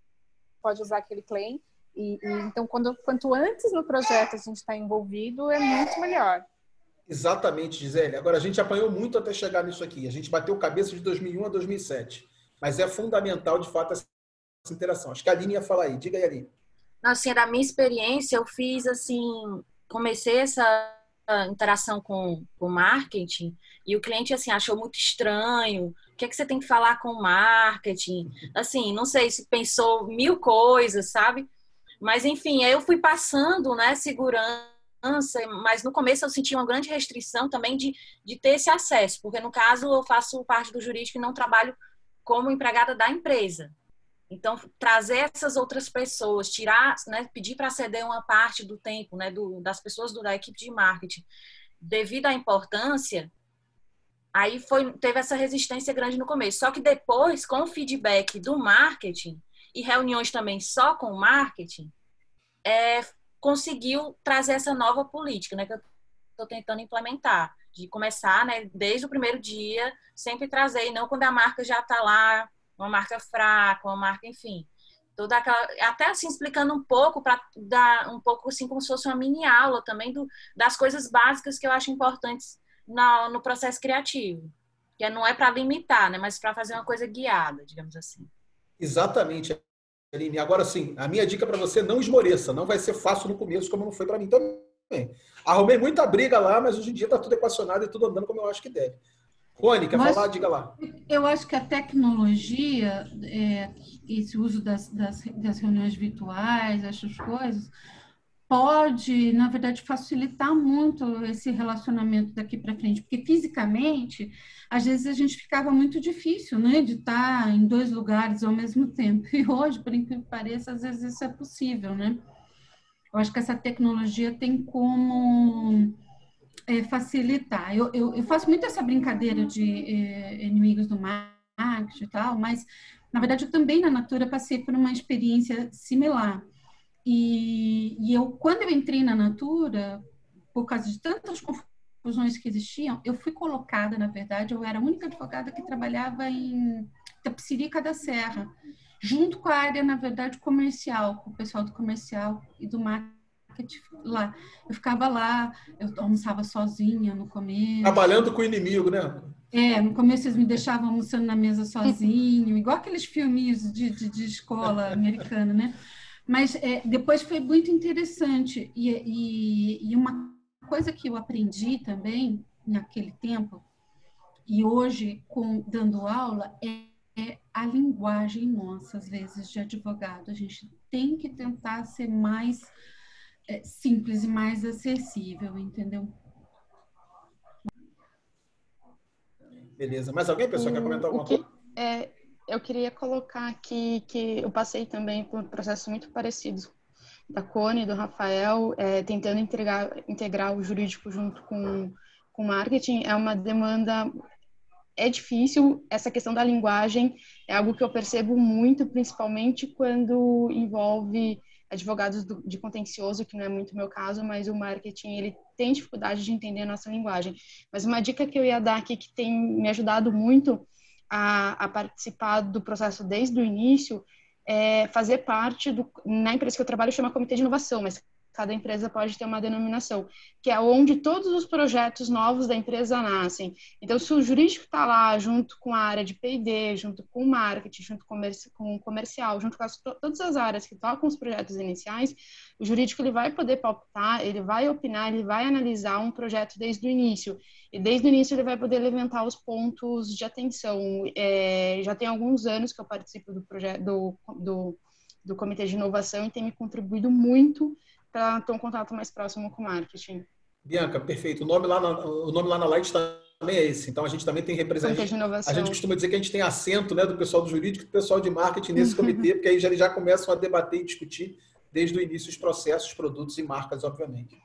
pode usar aquele claim. Então, quanto antes no projeto a gente está envolvido, é muito melhor. Exatamente, Gisele. Agora, a gente apanhou muito até chegar nisso aqui. A gente bateu cabeça de 2001 a 2007. Mas é fundamental, de fato, essa interação. Acho que a Aline ia falar aí. Diga aí, Aline. Assim, da minha experiência, eu fiz, assim, comecei essa interação com o marketing e o cliente, assim, achou muito estranho. O que é que você tem que falar com o marketing? Assim, não sei se pensou 1000 coisas, sabe? Mas, enfim, aí eu fui passando, né, segurança, mas no começo eu senti uma grande restrição também de ter esse acesso, porque no caso eu faço parte do jurídico e não trabalho como empregada da empresa. Então, trazer essas outras pessoas, tirar, né, pedir para ceder uma parte do tempo, né, das pessoas da equipe de marketing, devido à importância, aí teve essa resistência grande no começo. Só que depois, com o feedback do marketing e reuniões também só com o marketing, conseguiu trazer essa nova política, né, que eu estou tentando implementar, de começar, né, desde o primeiro dia, sempre trazer, e não quando a marca já está lá, uma marca fraca, uma marca, enfim, toda aquela, até assim explicando um pouco, para dar um pouco assim como se fosse uma mini aula também das coisas básicas que eu acho importantes no processo criativo, que não é para limitar, né, mas para fazer uma coisa guiada, digamos assim. Exatamente, Aline. Agora sim, a minha dica para você, não esmoreça, não vai ser fácil no começo, como não foi para mim também. Arrumei muita briga lá, mas hoje em dia está tudo equacionado e tudo andando como eu acho que deve. Connie, quer falar? Diga lá. Eu acho que a tecnologia, esse uso das reuniões virtuais, essas coisas, pode, na verdade, facilitar muito esse relacionamento daqui para frente, porque fisicamente, às vezes a gente ficava muito difícil, né, de estar em 2 lugares ao mesmo tempo. E hoje, por incrível que pareça, às vezes isso é possível, né? Eu acho que essa tecnologia tem como facilitar. Eu faço muito essa brincadeira de inimigos do marketing e tal, mas, na verdade, eu também na Natura passei por uma experiência similar. E quando eu entrei na Natura, por causa de tantas confusões que existiam, eu fui colocada, na verdade, eu era a única advogada que trabalhava em Itapecerica da Serra, junto com a área, na verdade, comercial, com o pessoal do comercial e do marketing lá. Eu ficava lá, eu almoçava sozinha no começo. Trabalhando com o inimigo, né? No começo eles me deixavam almoçando na mesa sozinho, igual aqueles filmes de escola americana, né? Mas depois foi muito interessante. E uma coisa que eu aprendi também naquele tempo, e hoje dando aula, é a linguagem nossa, às vezes, de advogado. A gente tem que tentar ser mais simples e mais acessível, entendeu? Beleza. Mais alguém, pessoal, quer comentar alguma coisa? Eu queria colocar aqui que eu passei também por processos muito parecidos da Cone, do Rafael, tentando integrar o jurídico junto com o marketing. É uma demanda, é difícil. Essa questão da linguagem é algo que eu percebo muito, principalmente quando envolve advogados de contencioso, que não é muito o meu caso, mas o marketing, ele tem dificuldade de entender a nossa linguagem. Mas uma dica que eu ia dar aqui, que tem me ajudado muito a participar do processo desde o início, é fazer parte na empresa que eu trabalho, chama Comitê de Inovação, mas cada empresa pode ter uma denominação, que é onde todos os projetos novos da empresa nascem. Então, se o jurídico está lá junto com a área de P&D, junto com o marketing, junto com o comercial, junto com todas as áreas que tocam os projetos iniciais, o jurídico ele vai poder palpitar, ele vai opinar, ele vai analisar um projeto desde o início. E desde o início ele vai poder levantar os pontos de atenção. Já tem alguns anos que eu participo do projeto do Comitê de Inovação e tem me contribuído muito para ter um contato mais próximo com o marketing. Bianca, perfeito. O nome lá na Light também é esse. Então, a gente também tem representante. A gente costuma dizer que a gente tem assento, né, do pessoal do jurídico e do pessoal de marketing nesse comitê, porque aí eles já começam a debater e discutir desde o início os processos, produtos e marcas, obviamente.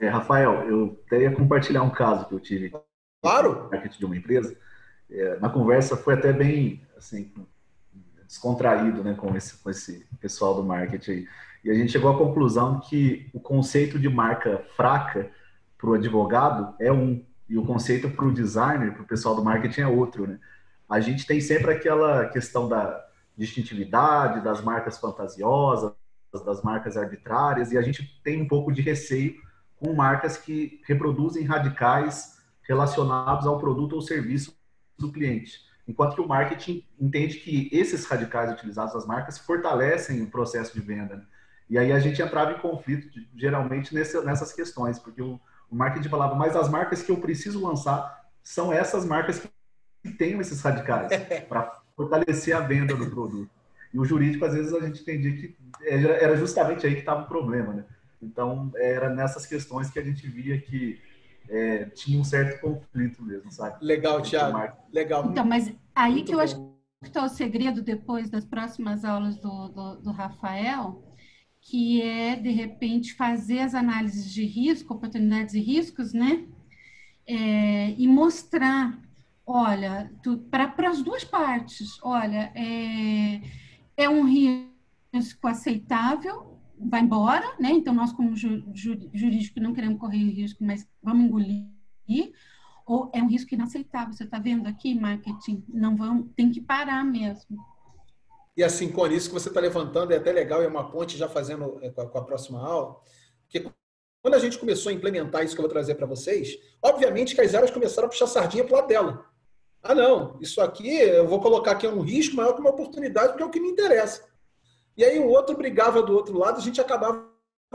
Rafael, eu até ia compartilhar um caso que eu tive. Claro! No marketing de uma empresa. Na conversa foi até bem, assim, descontraído, né, com esse pessoal do marketing. E a gente chegou à conclusão que o conceito de marca fraca para o advogado é um, e o conceito para o designer, para o pessoal do marketing é outro, né? A gente tem sempre aquela questão da distintividade, das marcas fantasiosas, das marcas arbitrárias, e a gente tem um pouco de receio com marcas que reproduzem radicais relacionados ao produto ou serviço do cliente. Enquanto que o marketing entende que esses radicais utilizados nas marcas fortalecem o processo de venda, né? E aí a gente entrava em conflito, geralmente, nessas questões, porque o marketing falava, mas as marcas que eu preciso lançar são essas marcas que tenham esses radicais, para fortalecer a venda do produto. E o jurídico, às vezes, a gente entendia que era justamente aí que estava o problema, né? Então, era nessas questões que a gente via que tinha um certo conflito mesmo, sabe? Legal, Thiago. Legal. Então, mas aí muito que eu bom. Acho que está o segredo depois das próximas aulas do Rafael, que é, de repente, fazer as análises de risco, oportunidades e riscos, né? E mostrar, olha, para as duas partes, olha, é um risco aceitável, vai embora, né? Então, nós, como jurídico, não queremos correr risco, mas vamos engolir. Ou é um risco inaceitável. Você está vendo aqui, marketing? Tem que parar mesmo. E assim, com isso que você está levantando, é até legal, é uma ponte já fazendo com a próxima aula, porque quando a gente começou a implementar isso que eu vou trazer para vocês, obviamente que as áreas começaram a puxar sardinha para o lado dela. Ah, não, isso aqui, eu vou colocar aqui um risco maior que uma oportunidade, porque é o que me interessa. E aí o outro brigava do outro lado, a gente acabava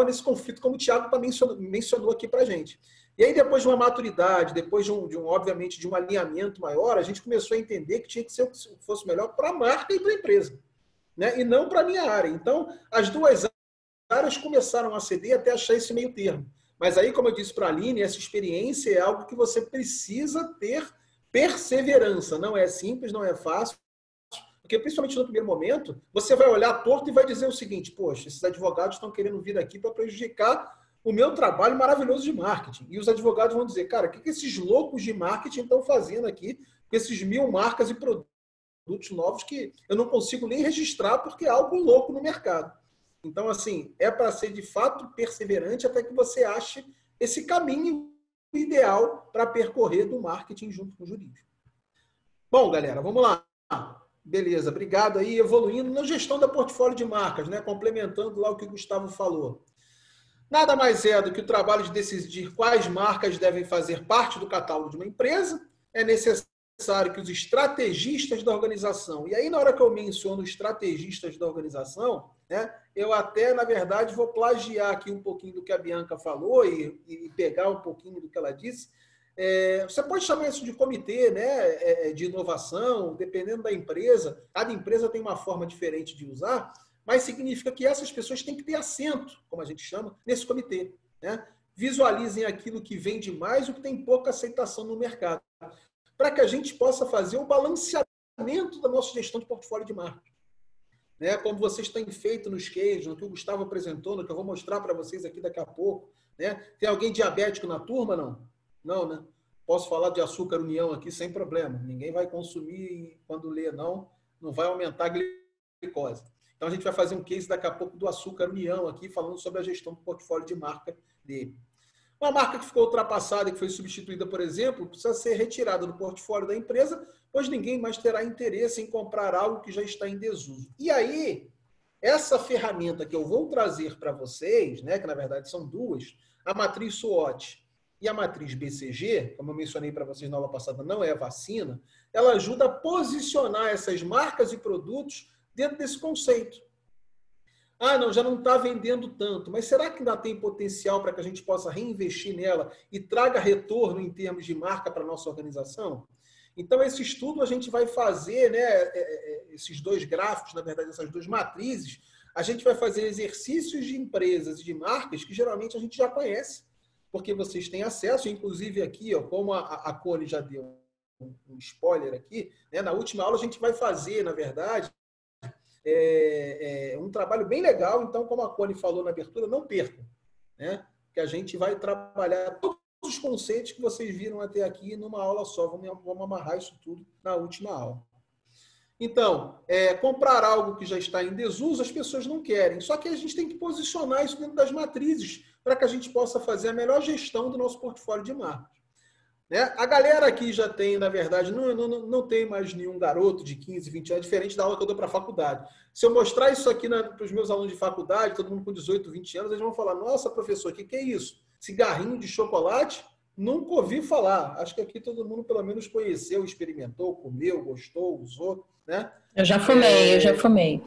nesse conflito, como o Thiago também mencionou aqui para a gente. E aí, depois de uma maturidade, depois obviamente, de um alinhamento maior, a gente começou a entender que tinha que ser o que fosse melhor para a marca e para a empresa, né? E não para a minha área. Então, as duas áreas começaram a ceder até achar esse meio termo. Mas aí, como eu disse para a Aline, essa experiência é algo que você precisa ter perseverança. Não é simples, não é fácil. Porque, principalmente no primeiro momento, você vai olhar torto e vai dizer o seguinte: poxa, esses advogados estão querendo vir aqui para prejudicar o meu trabalho maravilhoso de marketing. E os advogados vão dizer, cara, o que esses loucos de marketing estão fazendo aqui com esses 1000 marcas e produtos novos que eu não consigo nem registrar porque é algo louco no mercado. Então, assim, é para ser de fato perseverante até que você ache esse caminho ideal para percorrer do marketing junto com o jurídico. Bom, galera, vamos lá. Beleza, obrigado aí. Evoluindo na gestão da portfólio de marcas, né? Complementando lá o que o Gustavo falou. Nada mais é do que o trabalho de decidir quais marcas devem fazer parte do catálogo de uma empresa. É necessário que os estrategistas da organização, e aí na hora que eu menciono estrategistas da organização, né, eu até, na verdade, vou plagiar aqui um pouquinho do que a Bianca falou e pegar um pouquinho do que ela disse. Você pode chamar isso de comitê, né, de inovação, dependendo da empresa. Cada empresa tem uma forma diferente de usar, mas significa que essas pessoas têm que ter assento, como a gente chama, nesse comitê, né? Visualizem aquilo que vende mais e o que tem pouca aceitação no mercado, para que a gente possa fazer o balanceamento da nossa gestão de portfólio de marca. Né? Como vocês têm feito nos cases, no que o Gustavo apresentou, no que eu vou mostrar para vocês aqui daqui a pouco. Né? Tem alguém diabético na turma, não? Não, né? Posso falar de açúcar união aqui sem problema. Ninguém vai consumir quando lê, não vai aumentar a glicose. Então, a gente vai fazer um case daqui a pouco do açúcar união aqui, falando sobre a gestão do portfólio de marca dele. Uma marca que ficou ultrapassada e que foi substituída, por exemplo, precisa ser retirada do portfólio da empresa, pois ninguém mais terá interesse em comprar algo que já está em desuso. E aí, essa ferramenta que eu vou trazer para vocês, né, que na verdade são duas, a matriz SWOT e a matriz BCG, como eu mencionei para vocês na aula passada, não é vacina, ela ajuda a posicionar essas marcas e produtos dentro desse conceito. Ah, não, já não está vendendo tanto, mas será que ainda tem potencial para que a gente possa reinvestir nela e traga retorno em termos de marca para a nossa organização? Então, esse estudo a gente vai fazer, né, esses dois gráficos, na verdade, essas duas matrizes, a gente vai fazer exercícios de empresas e de marcas que geralmente a gente já conhece, porque vocês têm acesso, inclusive aqui, ó, como a Cone já deu um spoiler aqui, né, na última aula a gente vai fazer, na verdade, um trabalho bem legal. Então, como a Cone falou na abertura, não percam, né? Que a gente vai trabalhar todos os conceitos que vocês viram até aqui numa aula só. Vamos amarrar isso tudo na última aula. Então, comprar algo que já está em desuso, as pessoas não querem. Só que a gente tem que posicionar isso dentro das matrizes para que a gente possa fazer a melhor gestão do nosso portfólio de marcas. Né? A galera aqui já tem, na verdade, não tem mais nenhum garoto de 15, 20 anos, diferente da aula que eu dou para a faculdade. Se eu mostrar isso aqui para os meus alunos de faculdade, todo mundo com 18, 20 anos, eles vão falar, nossa, professor, o que é isso? Cigarrinho de chocolate? Nunca ouvi falar. Acho que aqui todo mundo pelo menos conheceu, experimentou, comeu, gostou, usou. Né? Eu já fumei.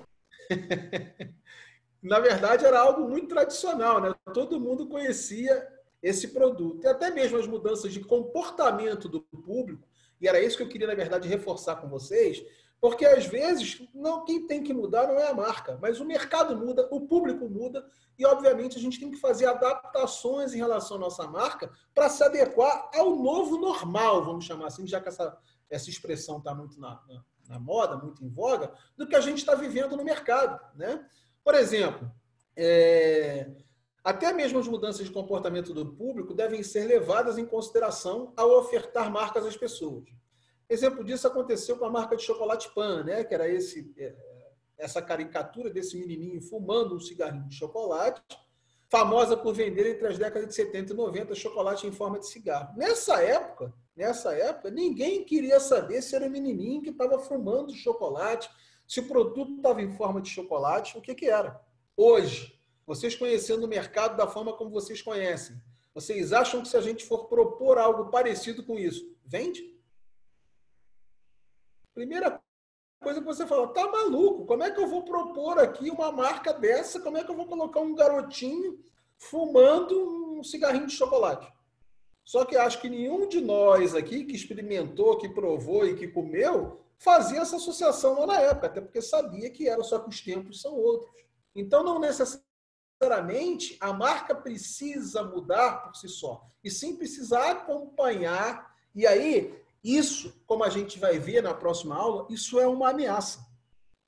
Na verdade, era algo muito tradicional, né? Todo mundo conhecia esse produto. E até mesmo as mudanças de comportamento do público, e era isso que eu queria, na verdade, reforçar com vocês, porque às vezes quem tem que mudar não é a marca, mas o mercado muda, o público muda, e obviamente a gente tem que fazer adaptações em relação à nossa marca para se adequar ao novo normal, vamos chamar assim, já que essa expressão está muito na moda, muito em voga, do que a gente está vivendo no mercado. Né? Por exemplo, até mesmo as mudanças de comportamento do público devem ser levadas em consideração ao ofertar marcas às pessoas. Exemplo disso aconteceu com a marca de chocolate Pan, né? Que era essa caricatura desse menininho fumando um cigarrinho de chocolate, famosa por vender entre as décadas de 70 e 90 chocolate em forma de cigarro. Nessa época, ninguém queria saber se era o menininho que estava fumando chocolate, se o produto estava em forma de chocolate, o que era. Hoje, vocês conhecendo o mercado da forma como vocês conhecem, vocês acham que se a gente for propor algo parecido com isso, vende? Primeira coisa que você fala, tá maluco? Como é que eu vou propor aqui uma marca dessa? Como é que eu vou colocar um garotinho fumando um cigarrinho de chocolate? Só que acho que nenhum de nós aqui que experimentou, que provou e que comeu, fazia essa associação lá na época, até porque sabia que era, só que os tempos são outros. Então, não necessariamente necessariamente a marca precisa mudar por si só, e sim precisa acompanhar. E aí, isso, como a gente vai ver na próxima aula, isso é uma ameaça,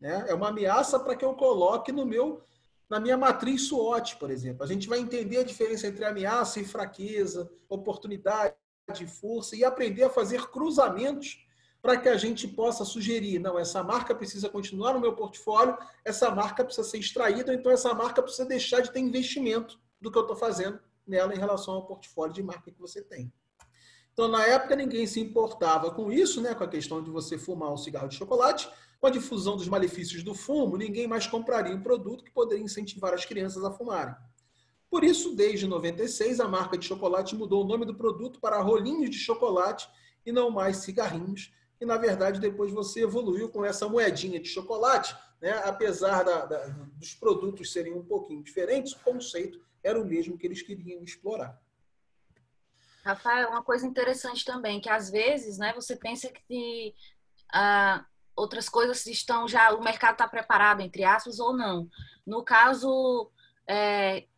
né? É uma ameaça para que eu coloque na minha matriz SWOT, por exemplo. A gente vai entender a diferença entre ameaça e fraqueza, oportunidade e força, e aprender a fazer cruzamentos para que a gente possa sugerir, não, essa marca precisa continuar no meu portfólio, essa marca precisa ser extraída, então essa marca precisa deixar de ter investimento do que eu estou fazendo nela em relação ao portfólio de marca que você tem. Então, na época, ninguém se importava com isso, né, com a questão de você fumar um cigarro de chocolate. Com a difusão dos malefícios do fumo, ninguém mais compraria um produto que poderia incentivar as crianças a fumarem. Por isso, desde 96, a marca de chocolate mudou o nome do produto para rolinhos de chocolate e não mais cigarrinhos. E, na verdade, depois você evoluiu com essa moedinha de chocolate, né? Apesar dos produtos serem um pouquinho diferentes, o conceito era o mesmo que eles queriam explorar. Rafael, uma coisa interessante também, que às vezes, né, você pensa que outras coisas estão já, o mercado está preparado, entre aspas, ou não. No caso,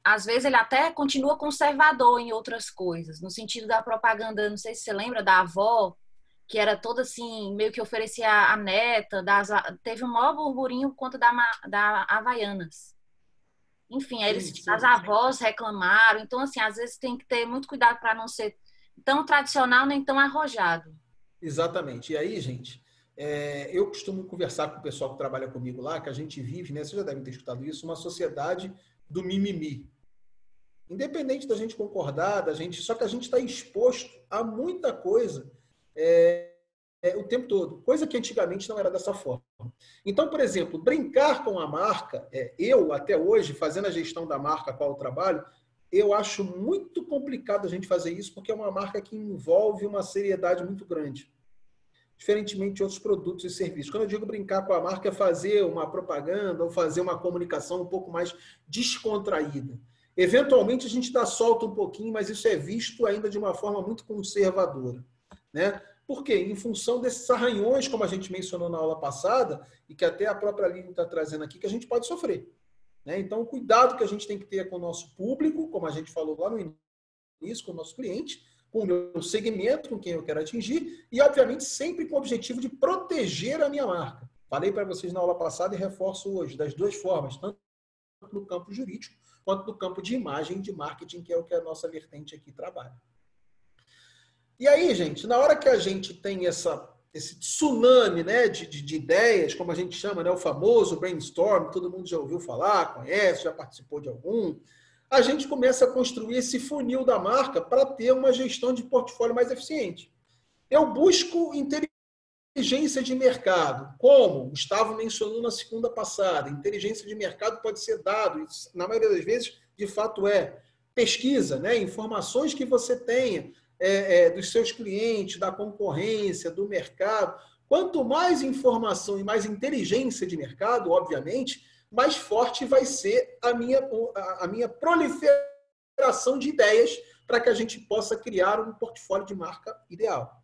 às vezes ele até continua conservador em outras coisas, no sentido da propaganda, não sei se você lembra da avó, que era toda assim, meio que oferecia a neta, teve um maior burburinho por conta da Havaianas. Enfim, aí as avós reclamaram. Então, assim, às vezes tem que ter muito cuidado para não ser tão tradicional nem tão arrojado. Exatamente. E aí, gente, eu costumo conversar com o pessoal que trabalha comigo lá, que a gente vive, né? Vocês já devem ter escutado isso, uma sociedade do mimimi. Independente da gente concordar, só que a gente está exposto a muita coisa o tempo todo, coisa que antigamente não era dessa forma. Então, por exemplo, brincar com a marca, eu até hoje, fazendo a gestão da marca a qual eu trabalho, eu acho muito complicado a gente fazer isso, porque é uma marca que envolve uma seriedade muito grande, diferentemente de outros produtos e serviços. Quando eu digo brincar com a marca, é fazer uma propaganda ou fazer uma comunicação um pouco mais descontraída. Eventualmente, a gente dá solta um pouquinho, mas isso é visto ainda de uma forma muito conservadora, né? Por quê? Em função desses arranhões, como a gente mencionou na aula passada, e que até a própria Lívia está trazendo aqui, que a gente pode sofrer, né? Então, o cuidado que a gente tem que ter com o nosso público, como a gente falou lá no início, com o nosso cliente, com o meu segmento, com quem eu quero atingir, e, obviamente, sempre com o objetivo de proteger a minha marca. Falei para vocês na aula passada e reforço hoje, das duas formas, tanto no campo jurídico, quanto no campo de imagem e de marketing, que é o que a nossa vertente aqui trabalha. E aí, gente, na hora que a gente tem esse tsunami, né, de ideias, como a gente chama, né, o famoso brainstorm, todo mundo já ouviu falar, conhece, já participou de algum, a gente começa a construir esse funil da marca para ter uma gestão de portfólio mais eficiente. Eu busco inteligência de mercado. Como? Gustavo mencionou na segunda passada. Inteligência de mercado pode ser dado, na maioria das vezes, de fato pesquisa, né, informações que você tenha, dos seus clientes, da concorrência, do mercado. Quanto mais informação e mais inteligência de mercado, obviamente, mais forte vai ser a minha proliferação de ideias para que a gente possa criar um portfólio de marca ideal.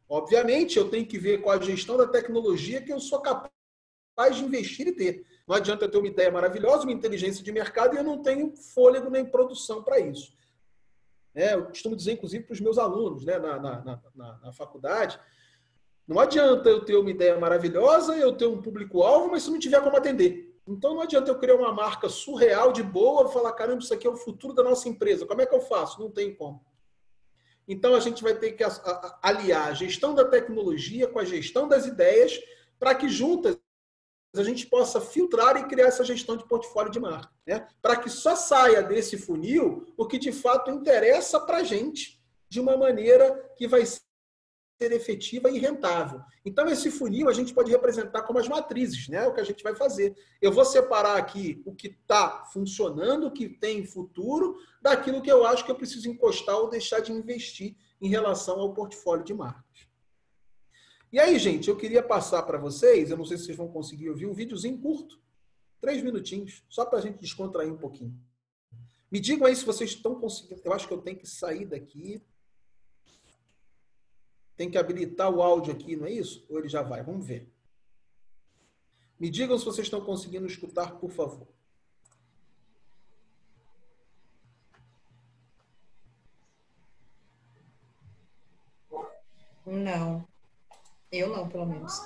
Obviamente, eu tenho que ver com a gestão da tecnologia que eu sou capaz de investir e ter. Não adianta eu ter uma ideia maravilhosa, uma inteligência de mercado, e eu não tenho fôlego nem produção para isso. Eu costumo dizer, inclusive, para os meus alunos, né, na faculdade, não adianta eu ter uma ideia maravilhosa, eu ter um público-alvo, mas se não tiver como atender. Então, não adianta eu criar uma marca surreal, de boa, e falar, caramba, isso aqui é o futuro da nossa empresa. Como é que eu faço? Não tem como. Então, a gente vai ter que aliar a gestão da tecnologia com a gestão das ideias, para que juntas a gente possa filtrar e criar essa gestão de portfólio de marca, né? Para que só saia desse funil o que de fato interessa para a gente de uma maneira que vai ser efetiva e rentável. Então, esse funil a gente pode representar como as matrizes, né? O que a gente vai fazer. Eu vou separar aqui o que está funcionando, o que tem futuro, daquilo que eu acho que eu preciso encostar ou deixar de investir em relação ao portfólio de marcas. E aí, gente, eu queria passar para vocês, eu não sei se vocês vão conseguir ouvir, um videozinho curto, 3 minutinhos, só para a gente descontrair um pouquinho. Me digam aí se vocês estão conseguindo. Eu acho que eu tenho que sair daqui. Tem que habilitar o áudio aqui, não é isso? Ou ele já vai? Vamos ver. Me digam se vocês estão conseguindo escutar, por favor. Eu não, pelo menos.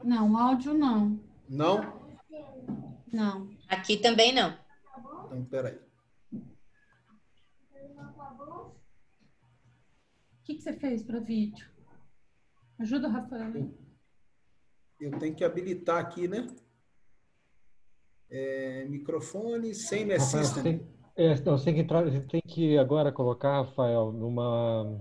Não, áudio não. Não? Não. Aqui também não. Então, peraí. O que você fez para vídeo? Ajuda, Rafael. Eu tenho que habilitar aqui, né? Microfone, Same Assistant. Você tem que agora colocar, Rafael, numa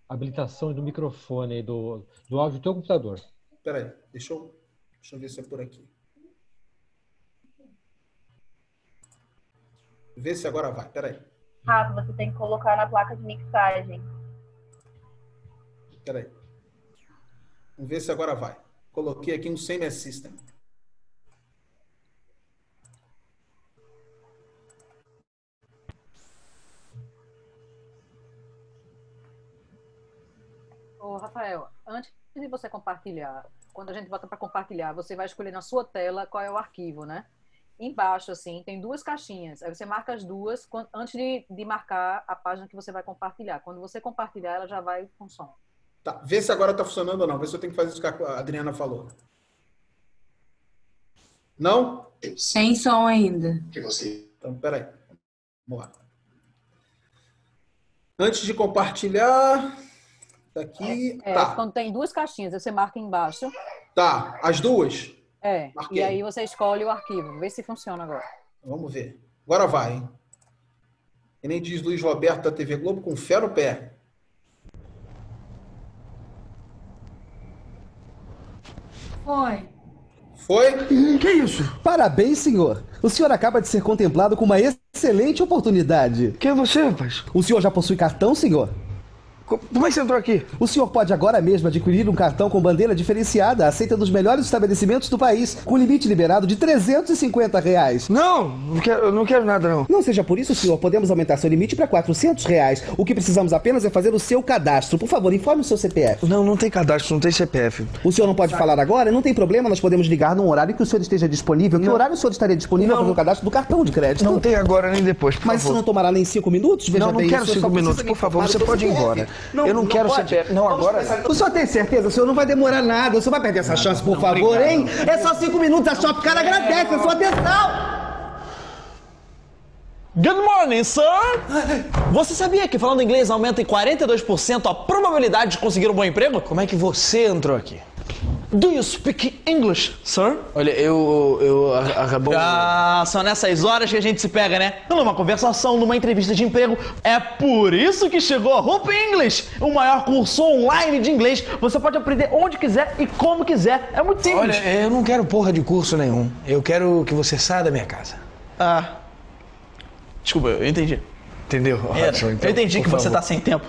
habilitação do microfone aí do áudio do teu computador. Peraí, deixa eu ver se é por aqui. Vê se agora vai, peraí. Rafa, você tem que colocar na placa de mixagem. Peraí. Vamos ver se agora vai. Coloquei aqui um Same Assistant. Ô, Rafael, antes de você compartilhar, quando a gente bota para compartilhar, você vai escolher na sua tela qual é o arquivo, né? Embaixo, assim, tem duas caixinhas. Aí você marca as duas antes de marcar a página que você vai compartilhar. Quando você compartilhar, ela já vai com som. Tá, vê se agora tá funcionando ou não. Vê se eu tenho que fazer isso que a Adriana falou. Não? Sem som ainda. Então, peraí. Vamos lá. Antes de compartilhar... Tá aqui. Tá. Quando tem duas caixinhas, você marca embaixo. Tá, as duas? Marquei. E aí você escolhe o arquivo. Vê se funciona agora. Vamos ver. Agora vai, hein? E nem diz Luiz Roberto da TV Globo, com fé no pé. Foi? Que isso? Parabéns, senhor. O senhor acaba de ser contemplado com uma excelente oportunidade. Quem é você, rapaz? O senhor já possui cartão, senhor? Como é que você entrou aqui? O senhor pode agora mesmo adquirir um cartão com bandeira diferenciada, aceita nos melhores estabelecimentos do país, com limite liberado de R$350. Não, eu não quero nada, não. Não seja por isso, senhor. Podemos aumentar seu limite para R$400. O que precisamos apenas é fazer o seu cadastro. Por favor, informe o seu CPF. Não tem cadastro, não tem CPF. O senhor não pode falar agora? Não tem problema, nós podemos ligar num horário que o senhor esteja disponível. Que horário o senhor estaria disponível para fazer o cadastro do cartão de crédito? Não tem agora nem depois, por favor. Mas isso não tomará nem 5 minutos? Veja bem, quero 5 minutos, por favor, você pode ir embora. Eu não quero CPF. Não, agora. O senhor tem certeza? O senhor não vai demorar nada. O senhor vai perder essa chance, por favor, obrigado, hein? É só 5 minutos, a Shopcar agradece a sua atenção. Good morning, sir! Você sabia que falando inglês aumenta em 42% a probabilidade de conseguir um bom emprego? Como é que você entrou aqui? Do you speak English, sir? Olha, eu acabou... Ah, são nessas horas que a gente se pega, né? Numa conversação, numa entrevista de emprego. É por isso que chegou a Hope English, o maior curso online de inglês. Você pode aprender onde quiser e como quiser. É muito simples. Olha, eu não quero porra de curso nenhum. Eu quero que você saia da minha casa. Ah, desculpa, eu entendi. Entendeu? Ótimo, então, eu entendi que você tá sem tempo.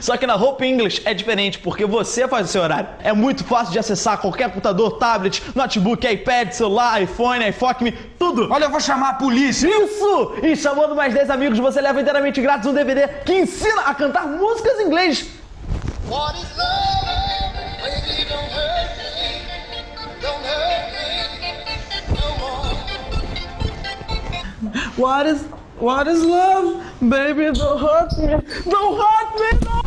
Só que na Hope English é diferente, porque você faz o seu horário. É muito fácil de acessar qualquer computador, tablet, notebook, iPad, celular, iPhone, iFocme, tudo. Olha, eu vou chamar a polícia. Isso! E chamando mais 10 amigos, você leva inteiramente grátis um DVD que ensina a cantar músicas em inglês. What is love? Baby, don't hurt me. Don't hurt me no more. What is love? Baby, don't hurt me. Don't hurt me. Don't...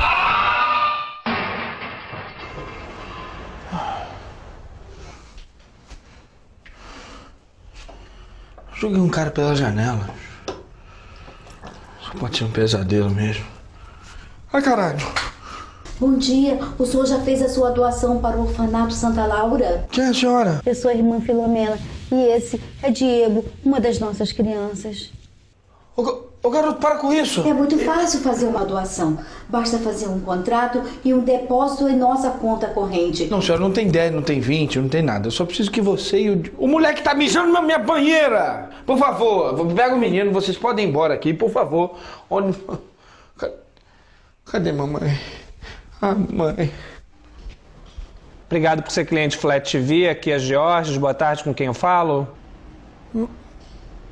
Joguei um cara pela janela. Só pode ser um pesadelo mesmo. Ai, caralho. Bom dia, o senhor já fez a sua doação para o orfanato Santa Laura? Quem é a senhora? Eu sou a irmã Filomena e esse é Diego, uma das nossas crianças. Ô garoto, para com isso! É muito fácil fazer uma doação. Basta fazer um contrato e um depósito em nossa conta corrente. Não, senhora, não tem 10, não tem 20, não tem nada. Eu só preciso que você e o moleque tá mijando na minha banheira! Por favor, pega o menino, vocês podem ir embora aqui, por favor. Onde... Cadê mamãe? Ah, mãe. Obrigado por ser cliente Flat TV. Aqui é Georges. Boa tarde, com quem eu falo?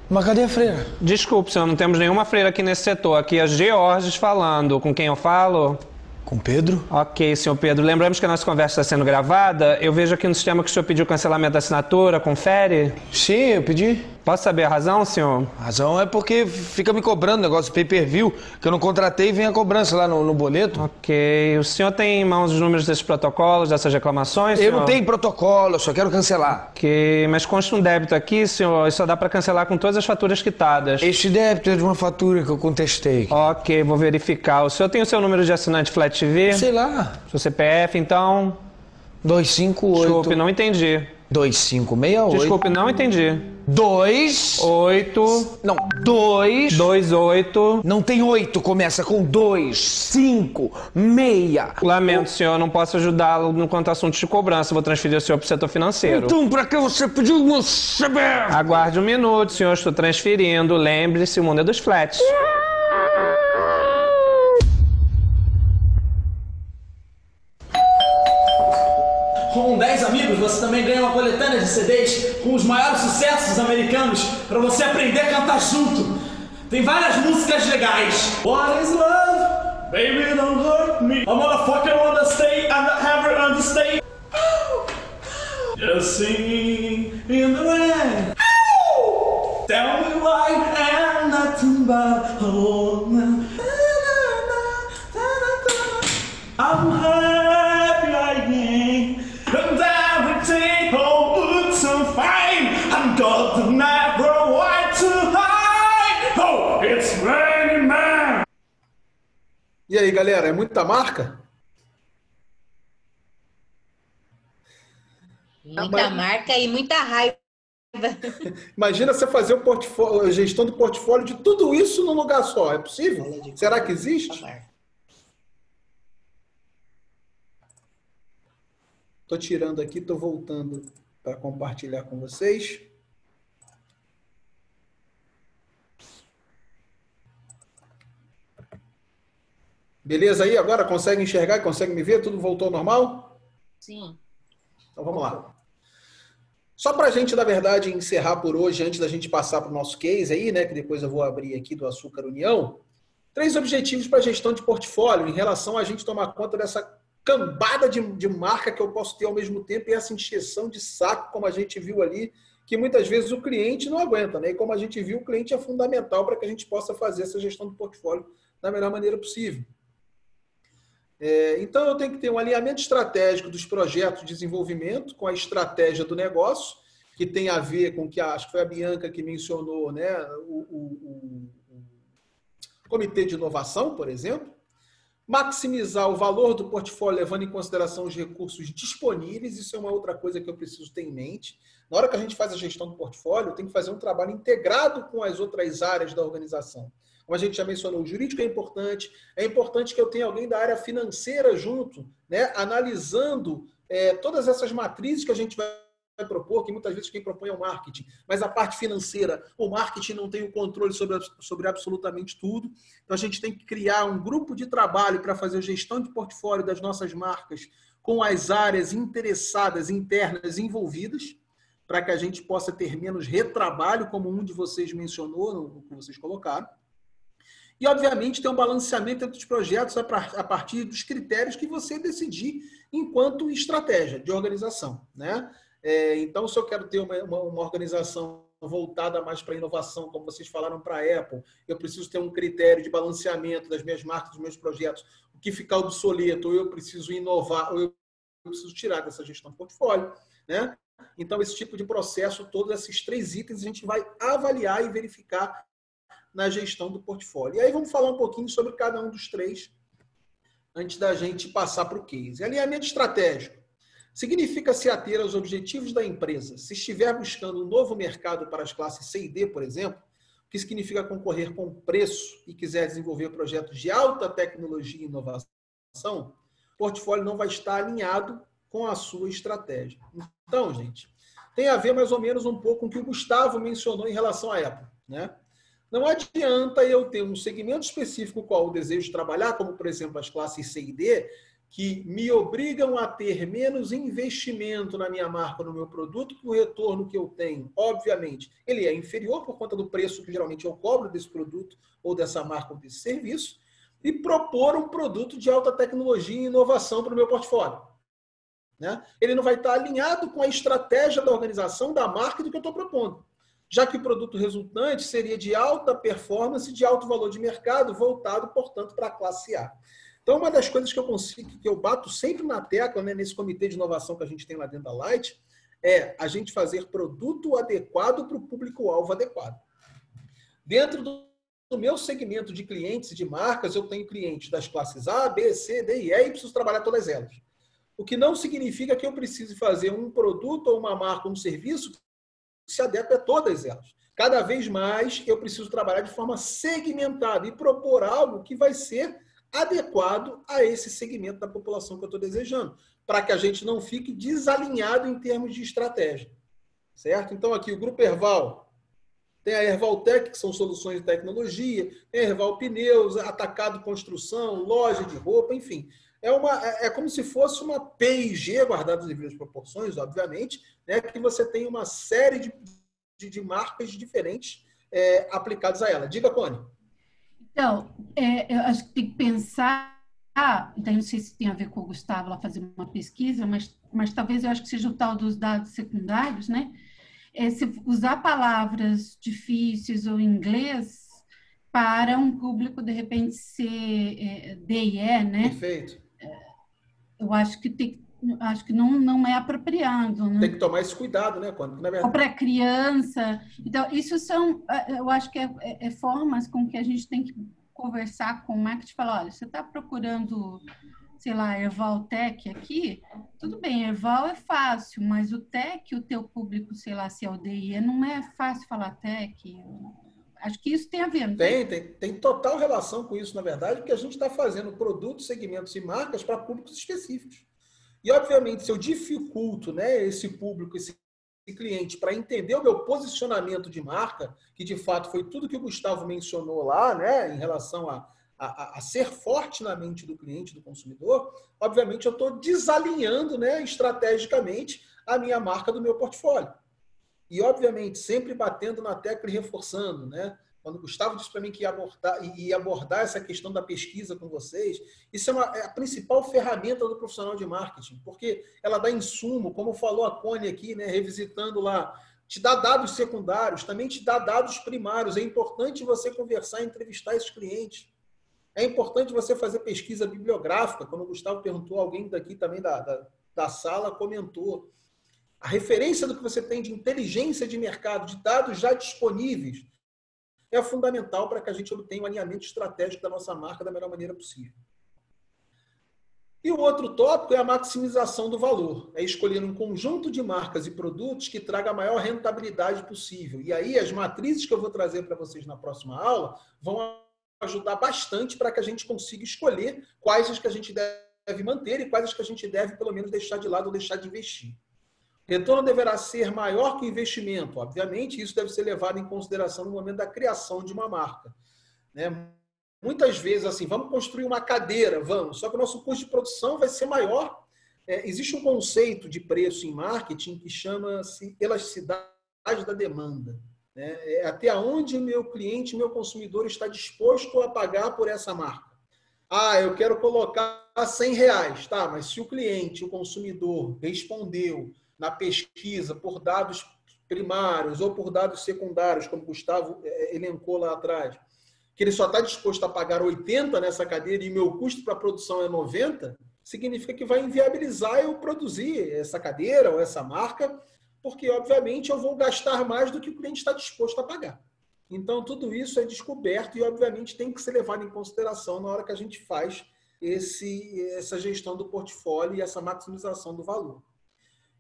Mas cadê a freira? Desculpe, senhor, não temos nenhuma freira aqui nesse setor. Aqui é Georges falando. Com quem eu falo? Com Pedro? Ok, senhor Pedro. Lembramos que a nossa conversa está sendo gravada. Eu vejo aqui no sistema que o senhor pediu cancelamento da assinatura. Confere? Sim, eu pedi. Posso saber a razão, senhor? A razão é porque fica me cobrando negócio de pay-per-view, que eu não contratei e vem a cobrança lá no boleto. Ok. O senhor tem em mãos os números desses protocolos, dessas reclamações, senhor? Eu não tenho protocolo, eu só quero cancelar. Ok, mas consta um débito aqui, senhor, e só dá para cancelar com todas as faturas quitadas. Este débito é de uma fatura que eu contestei. Ok, vou verificar. O senhor tem o seu número de assinante Flat TV? Sei lá. Seu CPF, então? 258. Desculpe, não entendi. 2568. Desculpe, não entendi. 28. Não, 28. Não tem 8, começa com 2, 5, 6. Lamento, senhor, não posso ajudá-lo no quanto a assuntos de cobrança. Vou transferir o senhor para o setor financeiro. Então, para que você pediu meu CPF? Aguarde um minuto, senhor, estou transferindo. Lembre-se, o mundo é dos flats. Com 10 amigos, você também ganha uma coletânea de CDs com os maiores sucessos americanos para você aprender a cantar junto. Tem várias músicas legais. What is love? Baby, don't hurt me. A motherfucker wanna stay and never understay. Just singing in the rain. Tell me why I'm nothing but a woman. I'm happy again. And everything looks so fine. I'm got the never white to hide. Oh, it's raining man. E aí, galera, é muita marca? Muita marca e muita raiva. Imagina você fazer o portfólio, a gestão do portfólio de tudo isso num lugar só. É possível? Será que existe? Estou tirando aqui, estou voltando para compartilhar com vocês. Beleza aí? Agora consegue enxergar? Consegue me ver? Tudo voltou ao normal? Sim. Então vamos lá. Só para a gente, na verdade, encerrar por hoje, antes da gente passar para o nosso case aí, né, que depois eu vou abrir aqui do Açúcar União, 3 objetivos para a gestão de portfólio em relação a gente tomar conta dessa cambada de marca que eu posso ter ao mesmo tempo e essa encheção de saco, como a gente viu ali, que muitas vezes o cliente não aguenta, né? E como a gente viu, o cliente é fundamental para que a gente possa fazer essa gestão do portfólio da melhor maneira possível. Então, eu tenho que ter um alinhamento estratégico dos projetos de desenvolvimento com a estratégia do negócio, que tem a ver com o que acho que foi a Bianca que mencionou, né? O comitê de inovação, por exemplo. Maximizar o valor do portfólio levando em consideração os recursos disponíveis. Isso é uma outra coisa que eu preciso ter em mente. Na hora que a gente faz a gestão do portfólio, tem que fazer um trabalho integrado com as outras áreas da organização. Como a gente já mencionou, o jurídico é importante que eu tenha alguém da área financeira junto, né, analisando todas essas matrizes que a gente vai propor, que muitas vezes quem propõe é o marketing, mas a parte financeira, o marketing não tem o controle sobre absolutamente tudo, então a gente tem que criar um grupo de trabalho para fazer a gestão de portfólio das nossas marcas com as áreas interessadas, internas, envolvidas, para que a gente possa ter menos retrabalho, como um de vocês mencionou, no que vocês colocaram. E, obviamente, ter um balanceamento entre os projetos a partir dos critérios que você decidir enquanto estratégia de organização, né? Então, se eu quero ter uma organização voltada mais para a inovação, como vocês falaram para a Apple, eu preciso ter um critério de balanceamento das minhas marcas, dos meus projetos, o que ficar obsoleto, ou eu preciso inovar, ou eu preciso tirar dessa gestão de portfólio, né? Então, esse tipo de processo, todos esses 3 itens, a gente vai avaliar e verificar na gestão do portfólio. E aí vamos falar um pouquinho sobre cada um dos 3 antes da gente passar para o case. Alinhamento estratégico significa se ater aos objetivos da empresa. Se estiver buscando um novo mercado para as classes C e D, por exemplo, o que significa concorrer com preço e quiser desenvolver projetos de alta tecnologia e inovação, o portfólio não vai estar alinhado com a sua estratégia. Então, gente, tem a ver mais ou menos um pouco com o que o Gustavo mencionou em relação à Apple, né? Não adianta eu ter um segmento específico qual eu desejo trabalhar, como, por exemplo, as classes C e D, que me obrigam a ter menos investimento na minha marca, no meu produto, que o retorno que eu tenho, obviamente, ele é inferior por conta do preço que geralmente eu cobro desse produto ou dessa marca ou desse serviço, e propor um produto de alta tecnologia e inovação para o meu portfólio, né? Ele não vai estar alinhado com a estratégia da organização, da marca e do que eu estou propondo. já que o produto resultante seria de alta performance e de alto valor de mercado, voltado, portanto, para a classe A. Então, uma das coisas que eu bato sempre na tecla, né, nesse comitê de inovação que a gente tem lá dentro da Light, é a gente fazer produto adequado para o público-alvo adequado. Dentro do meu segmento de clientes e de marcas, eu tenho clientes das classes A, B, C, D e E e preciso trabalhar todas elas. O que não significa que eu precise fazer um produto ou uma marca, um serviço que se adeque a todas elas. Cada vez mais eu preciso trabalhar de forma segmentada e propor algo que vai ser adequado a esse segmento da população que eu estou desejando, para que a gente não fique desalinhado em termos de estratégia. Certo? Então, aqui o Grupo Herval tem a Hervaltec, que são soluções de tecnologia, tem a Herval Pneus, Atacado Construção, loja de roupa, enfim. É como se fosse uma P&G, guardado as devidas proporções, obviamente, né, que você tem uma série de marcas diferentes aplicadas a ela. Diga, Cone. Então, eu acho que tem que pensar, então não sei se tem a ver com o Gustavo lá fazer uma pesquisa, mas talvez eu acho que seja o tal dos dados secundários, né? Se usar palavras difíceis ou inglês para um público, de repente, ser D e E, né? Perfeito. Eu acho que não é apropriado. Né? Tem que tomar esse cuidado, né? Quando, na verdade... Ou para criança. Então, isso são, eu acho que é formas com que a gente tem que conversar com o marketing e falar, olha, você está procurando, sei lá, Herval Tech aqui, tudo bem, Herval é fácil, mas o Tech, o teu público, sei lá, se é o DI, não é fácil falar Tech. Acho que isso tem a ver. Tem total relação com isso, na verdade, porque a gente está fazendo produtos, segmentos e marcas para públicos específicos. E, obviamente, se eu dificulto, né, esse público, esse cliente, para entender o meu posicionamento de marca, que de fato foi tudo que o Gustavo mencionou lá, né, em relação a ser forte na mente do cliente, do consumidor, obviamente eu estou desalinhando, né, estrategicamente a minha marca do meu portfólio. E, obviamente, sempre batendo na tecla e reforçando, né? Quando o Gustavo disse para mim que ia abordar essa questão da pesquisa com vocês, isso é a principal ferramenta do profissional de marketing, porque ela dá insumo, como falou a Cone aqui, né, revisitando lá, te dá dados secundários, também te dá dados primários. É importante você conversar e entrevistar esses clientes. É importante você fazer pesquisa bibliográfica. Quando o Gustavo perguntou, alguém daqui também da sala comentou. A referência do que você tem de inteligência de mercado, de dados já disponíveis, é fundamental para que a gente obtenha um alinhamento estratégico da nossa marca da melhor maneira possível. E o outro tópico é a maximização do valor. É escolher um conjunto de marcas e produtos que traga a maior rentabilidade possível. E aí as matrizes que eu vou trazer para vocês na próxima aula vão ajudar bastante para que a gente consiga escolher quais as que a gente deve manter e quais as que a gente deve, pelo menos, deixar de lado ou deixar de investir. Retorno deverá ser maior que o investimento. Obviamente, isso deve ser levado em consideração no momento da criação de uma marca. Né? Muitas vezes, assim, vamos construir uma cadeira, só que o nosso custo de produção vai ser maior. Existe um conceito de preço em marketing que chama-se elasticidade da demanda. Né? É até onde o meu cliente, meu consumidor está disposto a pagar por essa marca. Eu quero colocar R$100. Tá, mas se o cliente, o consumidor, respondeu na pesquisa por dados primários ou por dados secundários, como o Gustavo elencou lá atrás, que ele só está disposto a pagar 80 nessa cadeira e meu custo para a produção é 90, significa que vai inviabilizar eu produzir essa cadeira ou essa marca, porque, obviamente, eu vou gastar mais do que o cliente está disposto a pagar. Então, tudo isso é descoberto e, obviamente, tem que ser levado em consideração na hora que a gente faz essa gestão do portfólio e essa maximização do valor.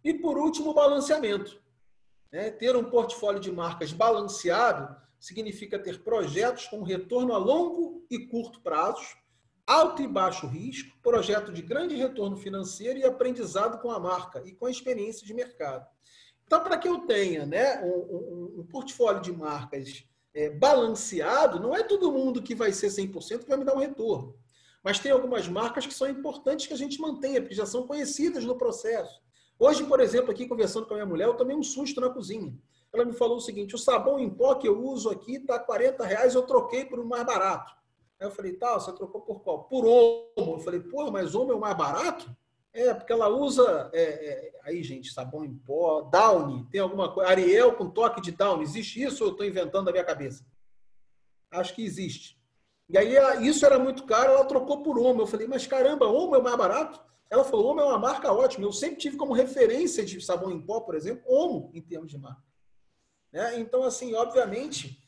E, por último, o balanceamento. Ter um portfólio de marcas balanceado significa ter projetos com retorno a longo e curto prazos, alto e baixo risco, projeto de grande retorno financeiro e aprendizado com a marca e com a experiência de mercado. Então, para que eu tenha, né, um portfólio de marcas balanceado, não é todo mundo que vai ser 100% que vai me dar um retorno. Mas tem algumas marcas que são importantes que a gente mantenha, porque já são conhecidas no processo. Hoje, por exemplo, aqui conversando com a minha mulher, eu tomei um susto na cozinha. Ela me falou o seguinte: o sabão em pó que eu uso aqui está R$40, eu troquei por um mais barato. Aí eu falei, tá, você trocou por qual? Por Omo. Eu falei, porra, mas Omo é o mais barato? Porque ela usa... aí, gente, sabão em pó, Downy, tem alguma coisa... Ariel com toque de Downy, existe isso ou eu estou inventando da minha cabeça? Acho que existe. E aí, isso era muito caro, ela trocou por Omo. Eu falei, mas caramba, Omo é mais barato? Ela falou, Omo é uma marca ótima. Eu sempre tive como referência de sabão em pó, por exemplo, Omo, em termos de marca. Então, assim, obviamente,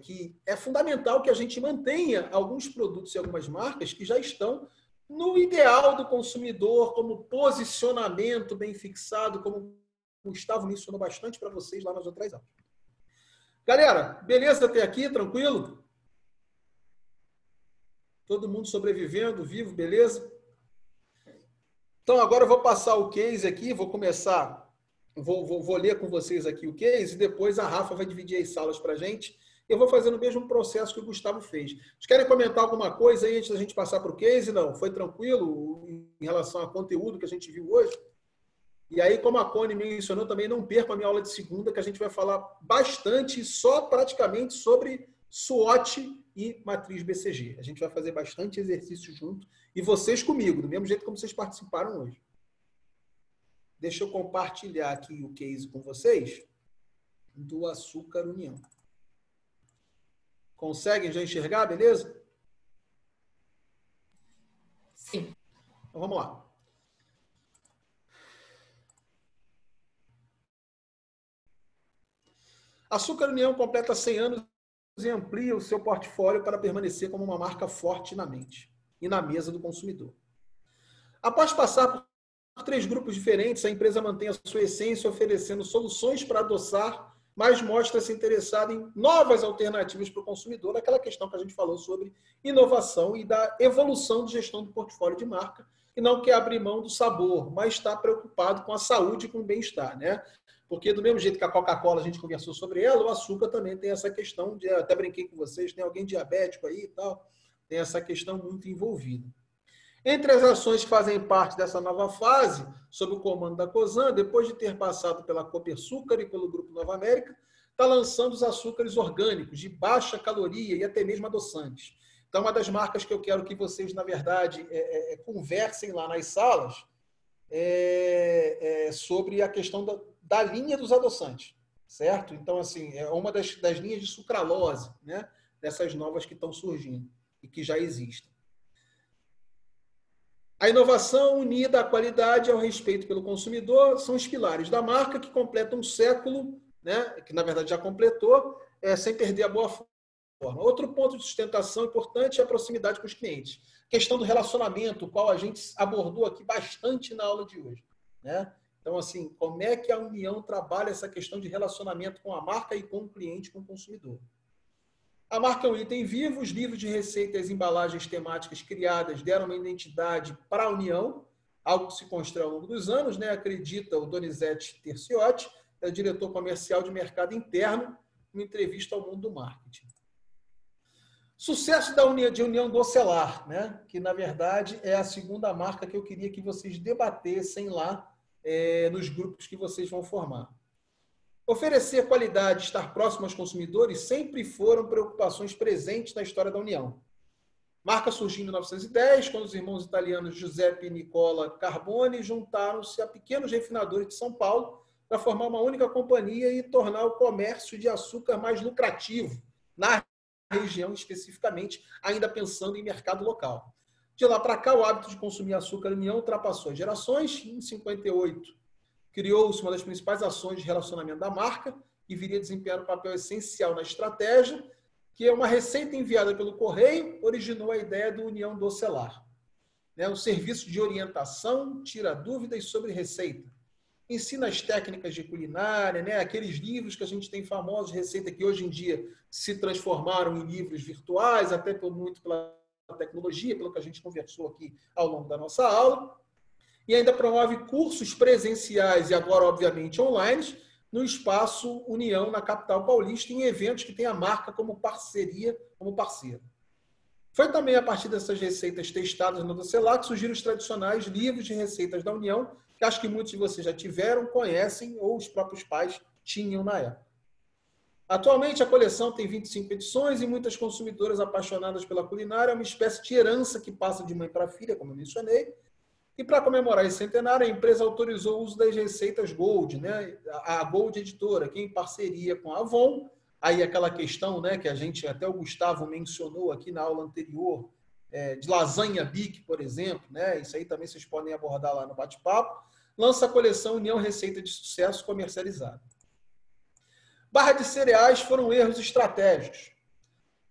que é fundamental que a gente mantenha alguns produtos e algumas marcas que já estão no ideal do consumidor, como posicionamento bem fixado, como o Gustavo mencionou bastante para vocês lá nas outras aulas. Galera, beleza até aqui? Tranquilo? Todo mundo sobrevivendo, vivo, beleza? Então, agora eu vou passar o case aqui, vou começar, vou ler com vocês aqui o case, e depois a Rafa vai dividir as salas para a gente. Eu vou fazendo o mesmo processo que o Gustavo fez. Vocês querem comentar alguma coisa aí antes da gente passar para o case? Não? Foi tranquilo em relação ao conteúdo que a gente viu hoje? E aí, como a Connie mencionou, também não perca a minha aula de segunda, que a gente vai falar bastante, só praticamente sobre SWOT e matriz BCG. A gente vai fazer bastante exercício junto. E vocês comigo, do mesmo jeito como vocês participaram hoje. Deixa eu compartilhar aqui o case com vocês do Açúcar União. Conseguem já enxergar, beleza? Sim. Então, vamos lá. Açúcar União completa 100 anos e amplia o seu portfólio para permanecer como uma marca forte na mente e na mesa do consumidor. Após passar por 3 grupos diferentes, a empresa mantém a sua essência, oferecendo soluções para adoçar, mas mostra-se interessada em novas alternativas para o consumidor, aquela questão que a gente falou sobre inovação e da evolução de gestão do portfólio de marca, que não quer abrir mão do sabor, mas está preocupado com a saúde e com o bem-estar, né? Porque do mesmo jeito que a Coca-Cola, a gente conversou sobre ela, o açúcar também tem essa questão, até brinquei com vocês, tem alguém diabético aí e tal, tem essa questão muito envolvida. Entre as ações que fazem parte dessa nova fase, sob o comando da Cosan, depois de ter passado pela Copersucar e pelo Grupo Nova América, está lançando os açúcares orgânicos, de baixa caloria e até mesmo adoçantes. Então, uma das marcas que eu quero que vocês, na verdade, conversem lá nas salas sobre a questão da linha dos adoçantes, certo? Então, assim, é uma das linhas de sucralose, né? Dessas novas que estão surgindo e que já existem. A inovação unida à qualidade e ao respeito pelo consumidor são os pilares da marca que completam um século, né, que na verdade já completou, sem perder a boa forma. Outro ponto de sustentação importante é a proximidade com os clientes. Questão do relacionamento, o qual a gente abordou aqui bastante na aula de hoje, né? Então, assim, como é que a União trabalha essa questão de relacionamento com a marca e com o cliente, com o consumidor? A marca é um item vivo, os livros de receita e as embalagens temáticas criadas deram uma identidade para a União, algo que se constrói ao longo dos anos, né? Acredita o Donizete Terciotti, é o diretor comercial de mercado interno, numa entrevista ao Mundo do Marketing. Sucesso da União Docelar, né? Que, na verdade, é a segunda marca que eu queria que vocês debatessem lá nos grupos que vocês vão formar. Oferecer qualidade e estar próximo aos consumidores sempre foram preocupações presentes na história da União. Marca surgiu em 1910, quando os irmãos italianos Giuseppe e Nicola Carboni juntaram-se a pequenos refinadores de São Paulo para formar uma única companhia e tornar o comércio de açúcar mais lucrativo, na região especificamente, ainda pensando em mercado local. De lá para cá, o hábito de consumir açúcar União ultrapassou as gerações. Em 58, criou-se uma das principais ações de relacionamento da marca, que viria a desempenhar um papel essencial na estratégia, que é uma receita enviada pelo correio, originou a ideia do União Docelar. Um serviço de orientação, tira dúvidas sobre receita. Ensina as técnicas de culinária, né? Aqueles livros que a gente tem famosos de receita que hoje em dia se transformaram em livros virtuais, até muito pela tecnologia, pelo que a gente conversou aqui ao longo da nossa aula. E ainda promove cursos presenciais e agora, obviamente, online, no Espaço União, na capital paulista, em eventos que têm a marca como parceira. Foi também a partir dessas receitas testadas no Docelar que surgiram os tradicionais livros de receitas da União, que acho que muitos de vocês já tiveram, conhecem ou os próprios pais tinham na época. Atualmente, a coleção tem 25 edições e muitas consumidoras apaixonadas pela culinária. É uma espécie de herança que passa de mãe para filha, como eu mencionei, E para comemorar esse centenário, a empresa autorizou o uso das receitas Gold, né? A Gold Editora, que em parceria com a Avon, aí aquela questão, né, que a gente, até o Gustavo mencionou aqui na aula anterior, de lasanha Bic, por exemplo, né? Isso aí também vocês podem abordar lá no bate-papo, lança a coleção União Receita de Sucesso comercializada. Barra de cereais foram erros estratégicos.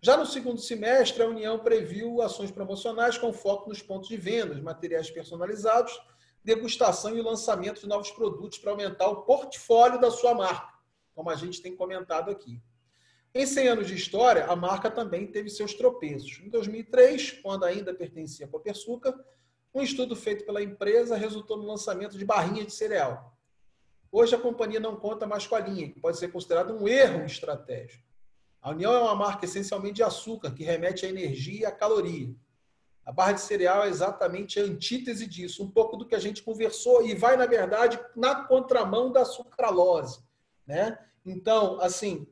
Já no segundo semestre, a União previu ações promocionais com foco nos pontos de vendas, materiais personalizados, degustação e lançamento de novos produtos para aumentar o portfólio da sua marca, como a gente tem comentado aqui. Em 100 anos de história, a marca também teve seus tropeços. Em 2003, quando ainda pertencia à Copersucar, um estudo feito pela empresa resultou no lançamento de barrinhas de cereal. Hoje, a companhia não conta mais com a linha, que pode ser considerado um erro estratégico. A União é uma marca essencialmente de açúcar, que remete à energia e à caloria. A barra de cereal é exatamente a antítese disso, um pouco do que a gente conversou e vai, na verdade, na contramão da sucralose, né? Então, assim,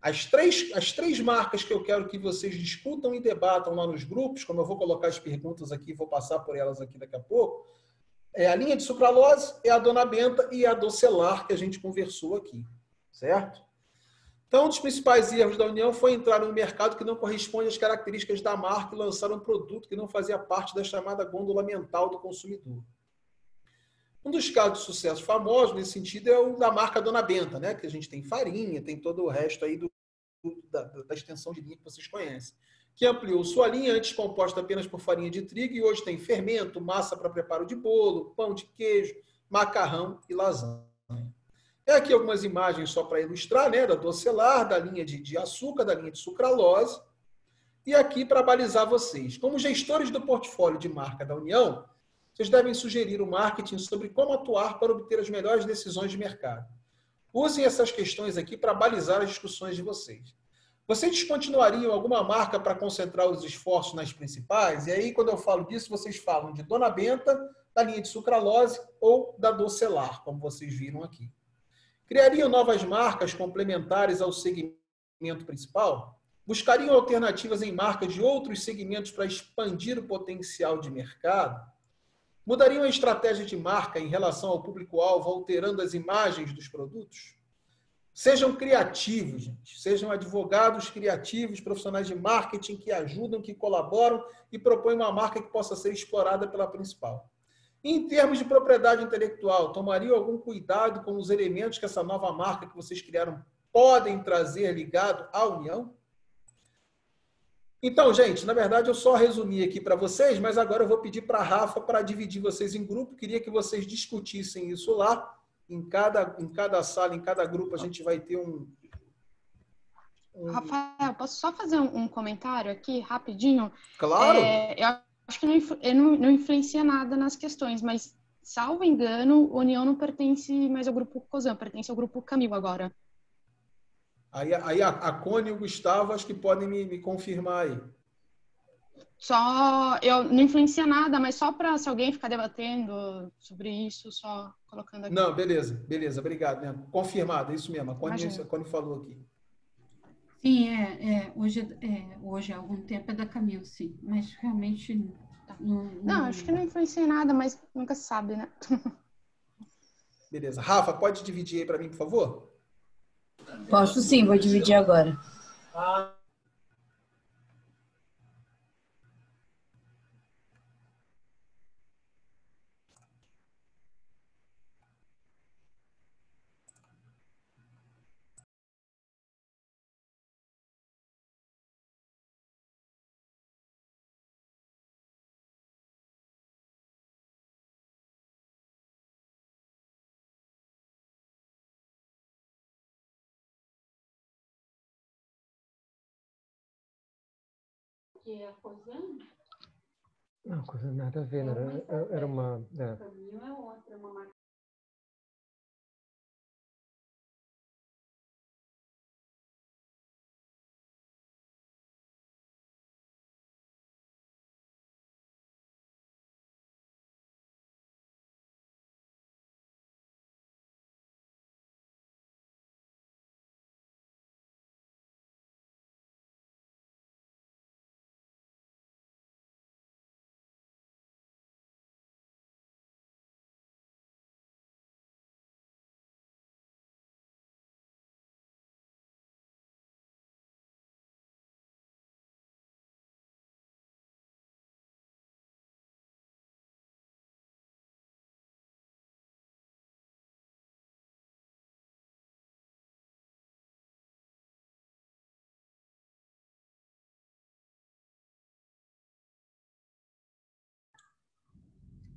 as três marcas que eu quero que vocês discutam e debatam lá nos grupos, como eu vou colocar as perguntas aqui, vou passar por elas aqui daqui a pouco, é a linha de sucralose, é a Dona Benta e a Docelar, que a gente conversou aqui, certo? Então, um dos principais erros da União foi entrar no mercado que não corresponde às características da marca e lançar um produto que não fazia parte da chamada gôndola mental do consumidor. Um dos casos de sucesso famosos nesse sentido é o da marca Dona Benta, né? Que a gente tem farinha, tem todo o resto aí da extensão de linha que vocês conhecem, que ampliou sua linha, antes composta apenas por farinha de trigo, e hoje tem fermento, massa para preparo de bolo, pão de queijo, macarrão e lasanha. Aqui algumas imagens só para ilustrar, né, da Docelar, da linha de açúcar, da linha de sucralose. E aqui para balizar vocês. Como gestores do portfólio de marca da União, vocês devem sugerir o marketing sobre como atuar para obter as melhores decisões de mercado. Usem essas questões aqui para balizar as discussões de vocês. Vocês descontinuariam alguma marca para concentrar os esforços nas principais? E aí, quando eu falo disso, vocês falam de Dona Benta, da linha de sucralose ou da Docelar, como vocês viram aqui. Criariam novas marcas complementares ao segmento principal? Buscariam alternativas em marcas de outros segmentos para expandir o potencial de mercado? Mudariam a estratégia de marca em relação ao público-alvo, alterando as imagens dos produtos? Sejam criativos, gente. Sejam advogados criativos, profissionais de marketing que ajudam, que colaboram e propõem uma marca que possa ser explorada pela principal. Em termos de propriedade intelectual, tomariam algum cuidado com os elementos que essa nova marca que vocês criaram podem trazer ligado à União? Então, gente, na verdade eu só resumi aqui para vocês, mas agora eu vou pedir para a Rafa para dividir vocês em grupo. Queria que vocês discutissem isso lá. Em cada sala, em cada grupo, a gente vai ter Rafael, posso só fazer um comentário aqui, rapidinho? Claro! Eu acho que não influencia nada nas questões, mas, salvo engano, a União não pertence mais ao grupo COSAN, pertence ao grupo Camil agora. Aí a Cone e o Gustavo acho que podem me confirmar aí. Não influencia nada, mas só para se alguém ficar debatendo sobre isso, só colocando aqui. Não, beleza, obrigado. Né? Confirmado, é isso mesmo, a Cone falou aqui. Sim, hoje há algum tempo é da Camil, sim, mas realmente não, acho que não influencia em nada, mas nunca se sabe, né? Beleza. Rafa, pode dividir aí para mim, por favor? Posso sim, vou dividir agora. Que é a COSAN? Não, coisa nada a ver, né? Era uma... O caminho é outra, é uma marca.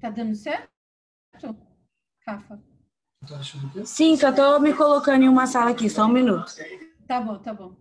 Tá dando certo, Rafa? Sim, só tô me colocando em uma sala aqui, só um minuto. Tá bom, tá bom.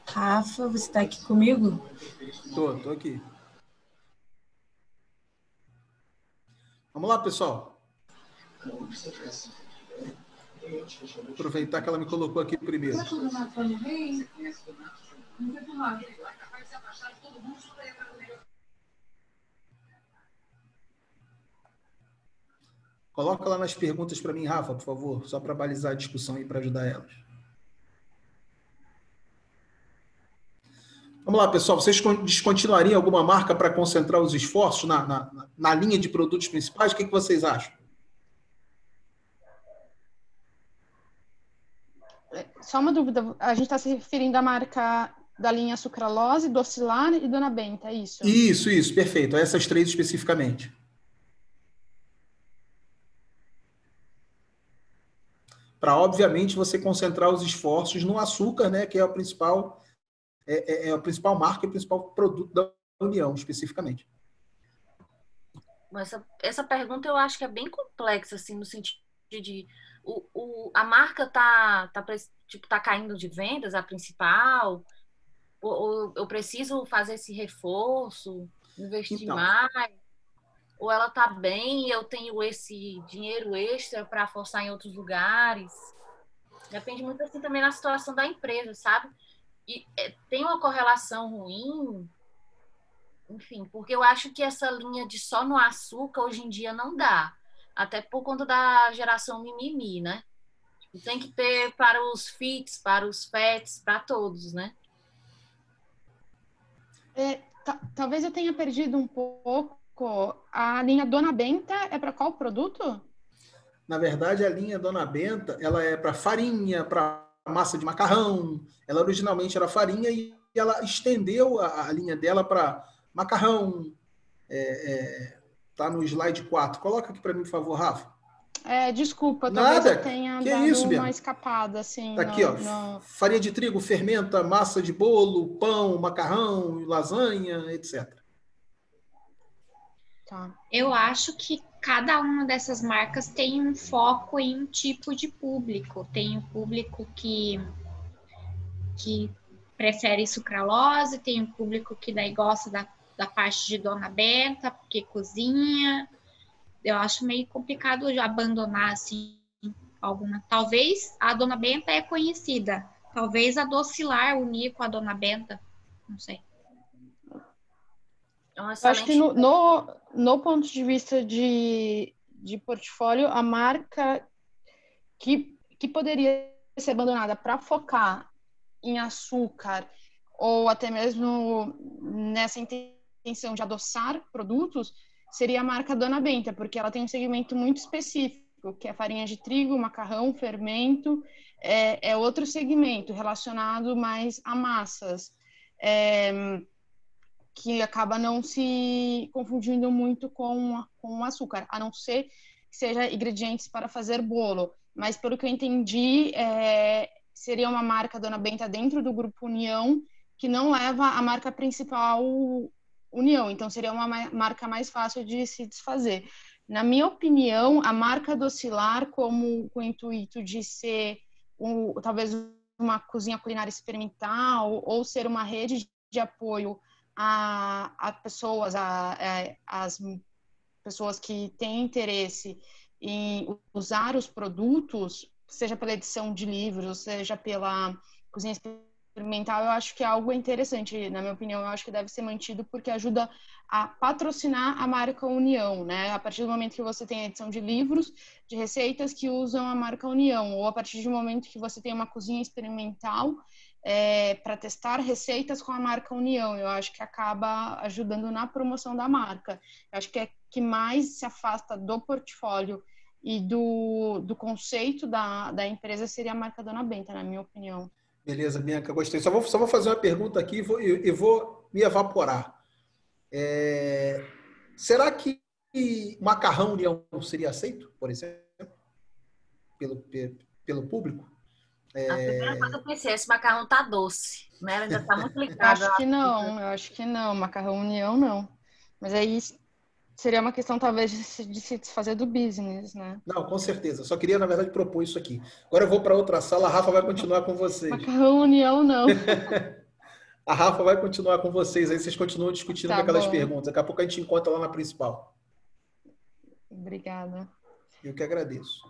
Rafa, você está aqui comigo? Tô aqui. Vamos lá, pessoal. Aproveitar que ela me colocou aqui primeiro. Coloca lá nas perguntas para mim, Rafa, por favor, só para balizar a discussão e para ajudar elas. Vamos lá, pessoal. Vocês descontinuariam alguma marca para concentrar os esforços na linha de produtos principais? O que vocês acham? Só uma dúvida. A gente está se referindo à marca da linha Sucralose, Docilar e Dona Benta, é isso? Isso. Perfeito. Essas três especificamente. Para, obviamente, você concentrar os esforços no açúcar, né, que é a principal marca e o principal produto da União, especificamente. Essa pergunta eu acho que é bem complexa, assim, no sentido de a marca tá caindo de vendas, a principal, ou eu preciso fazer esse reforço, investir mais, ou ela tá bem e eu tenho esse dinheiro extra para forçar em outros lugares. Depende muito, assim, também da situação da empresa, sabe? E tem uma correlação ruim, enfim, porque eu acho que essa linha de só no açúcar hoje em dia não dá, até por conta da geração mimimi, né? Tem que ter para os fits, para os fats, para todos, né? Talvez eu tenha perdido um pouco. A linha Dona Benta é para qual produto? Na verdade, a linha Dona Benta, ela é para farinha, para massa de macarrão. Ela originalmente era farinha e ela estendeu a linha dela para macarrão. Tá no slide 4. Coloca aqui para mim, por favor, Rafa. Desculpa, talvez eu tenha dado uma escapada, assim. Tá aqui, farinha de trigo, fermenta, massa de bolo, pão, macarrão, lasanha, etc. Tá. Eu acho que cada uma dessas marcas tem um foco em um tipo de público. Tem o público que prefere sucralose, tem o público que daí gosta da parte de Dona Benta, porque cozinha. Eu acho meio complicado já abandonar, assim, alguma. Talvez a Dona Benta é conhecida. Talvez a Docilar unir com a Dona Benta. Não sei. Eu acho que no ponto de vista de portfólio, a marca que poderia ser abandonada para focar em açúcar ou até mesmo nessa intenção de adoçar produtos seria a marca Dona Benta, porque ela tem um segmento muito específico, que é farinha de trigo, macarrão, fermento, é outro segmento relacionado mais a massas. Que acaba não se confundindo muito com o açúcar, a não ser que seja ingredientes para fazer bolo. Mas, pelo que eu entendi, seria uma marca Dona Benta dentro do Grupo União, que não leva a marca principal União. Então, seria uma marca mais fácil de se desfazer. Na minha opinião, a marca Docilar, com o intuito de ser talvez uma cozinha culinária experimental ou ser uma rede de apoio a pessoas, as pessoas que têm interesse em usar os produtos, seja pela edição de livros, seja pela cozinha experimental, eu acho que é algo interessante. Na minha opinião, eu acho que deve ser mantido porque ajuda a patrocinar a marca União, né? A partir do momento que você tem a edição de livros, de receitas que usam a marca União, ou a partir do momento que você tem uma cozinha experimental para testar receitas com a marca União, eu acho que acaba ajudando na promoção da marca. Eu acho que é que mais se afasta do portfólio e do conceito da empresa seria a marca Dona Benta, na minha opinião. Beleza, Bianca, gostei. Só vou fazer uma pergunta aqui e vou me evaporar. Será que macarrão União seria aceito, por exemplo, pelo público? A primeira coisa que eu pensei, esse macarrão tá doce, né? Ela ainda tá muito ligado. Eu acho que não. Macarrão União, não. Mas aí seria uma questão, talvez, de se desfazer do business, né? Não, com certeza. Só queria, na verdade, propor isso aqui. Agora eu vou para outra sala. A Rafa vai continuar com vocês. Macarrão União, não. A Rafa vai continuar com vocês. Aí vocês continuam discutindo aquelas perguntas. Daqui a pouco a gente encontra lá na principal. Obrigada. Eu que agradeço.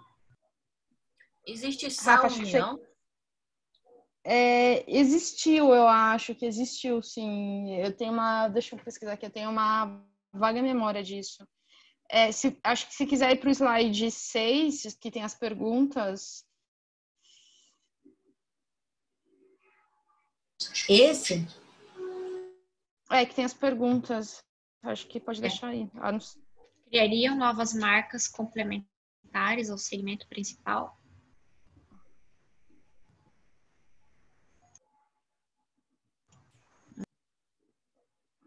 Existe sal União? Existiu, eu acho que existiu, sim. Deixa eu pesquisar aqui, eu tenho uma vaga memória disso. Acho que se quiser ir para o slide 6, que tem as perguntas. Esse? Que tem as perguntas. Acho que pode deixar aí. Criariam novas marcas complementares ao segmento principal?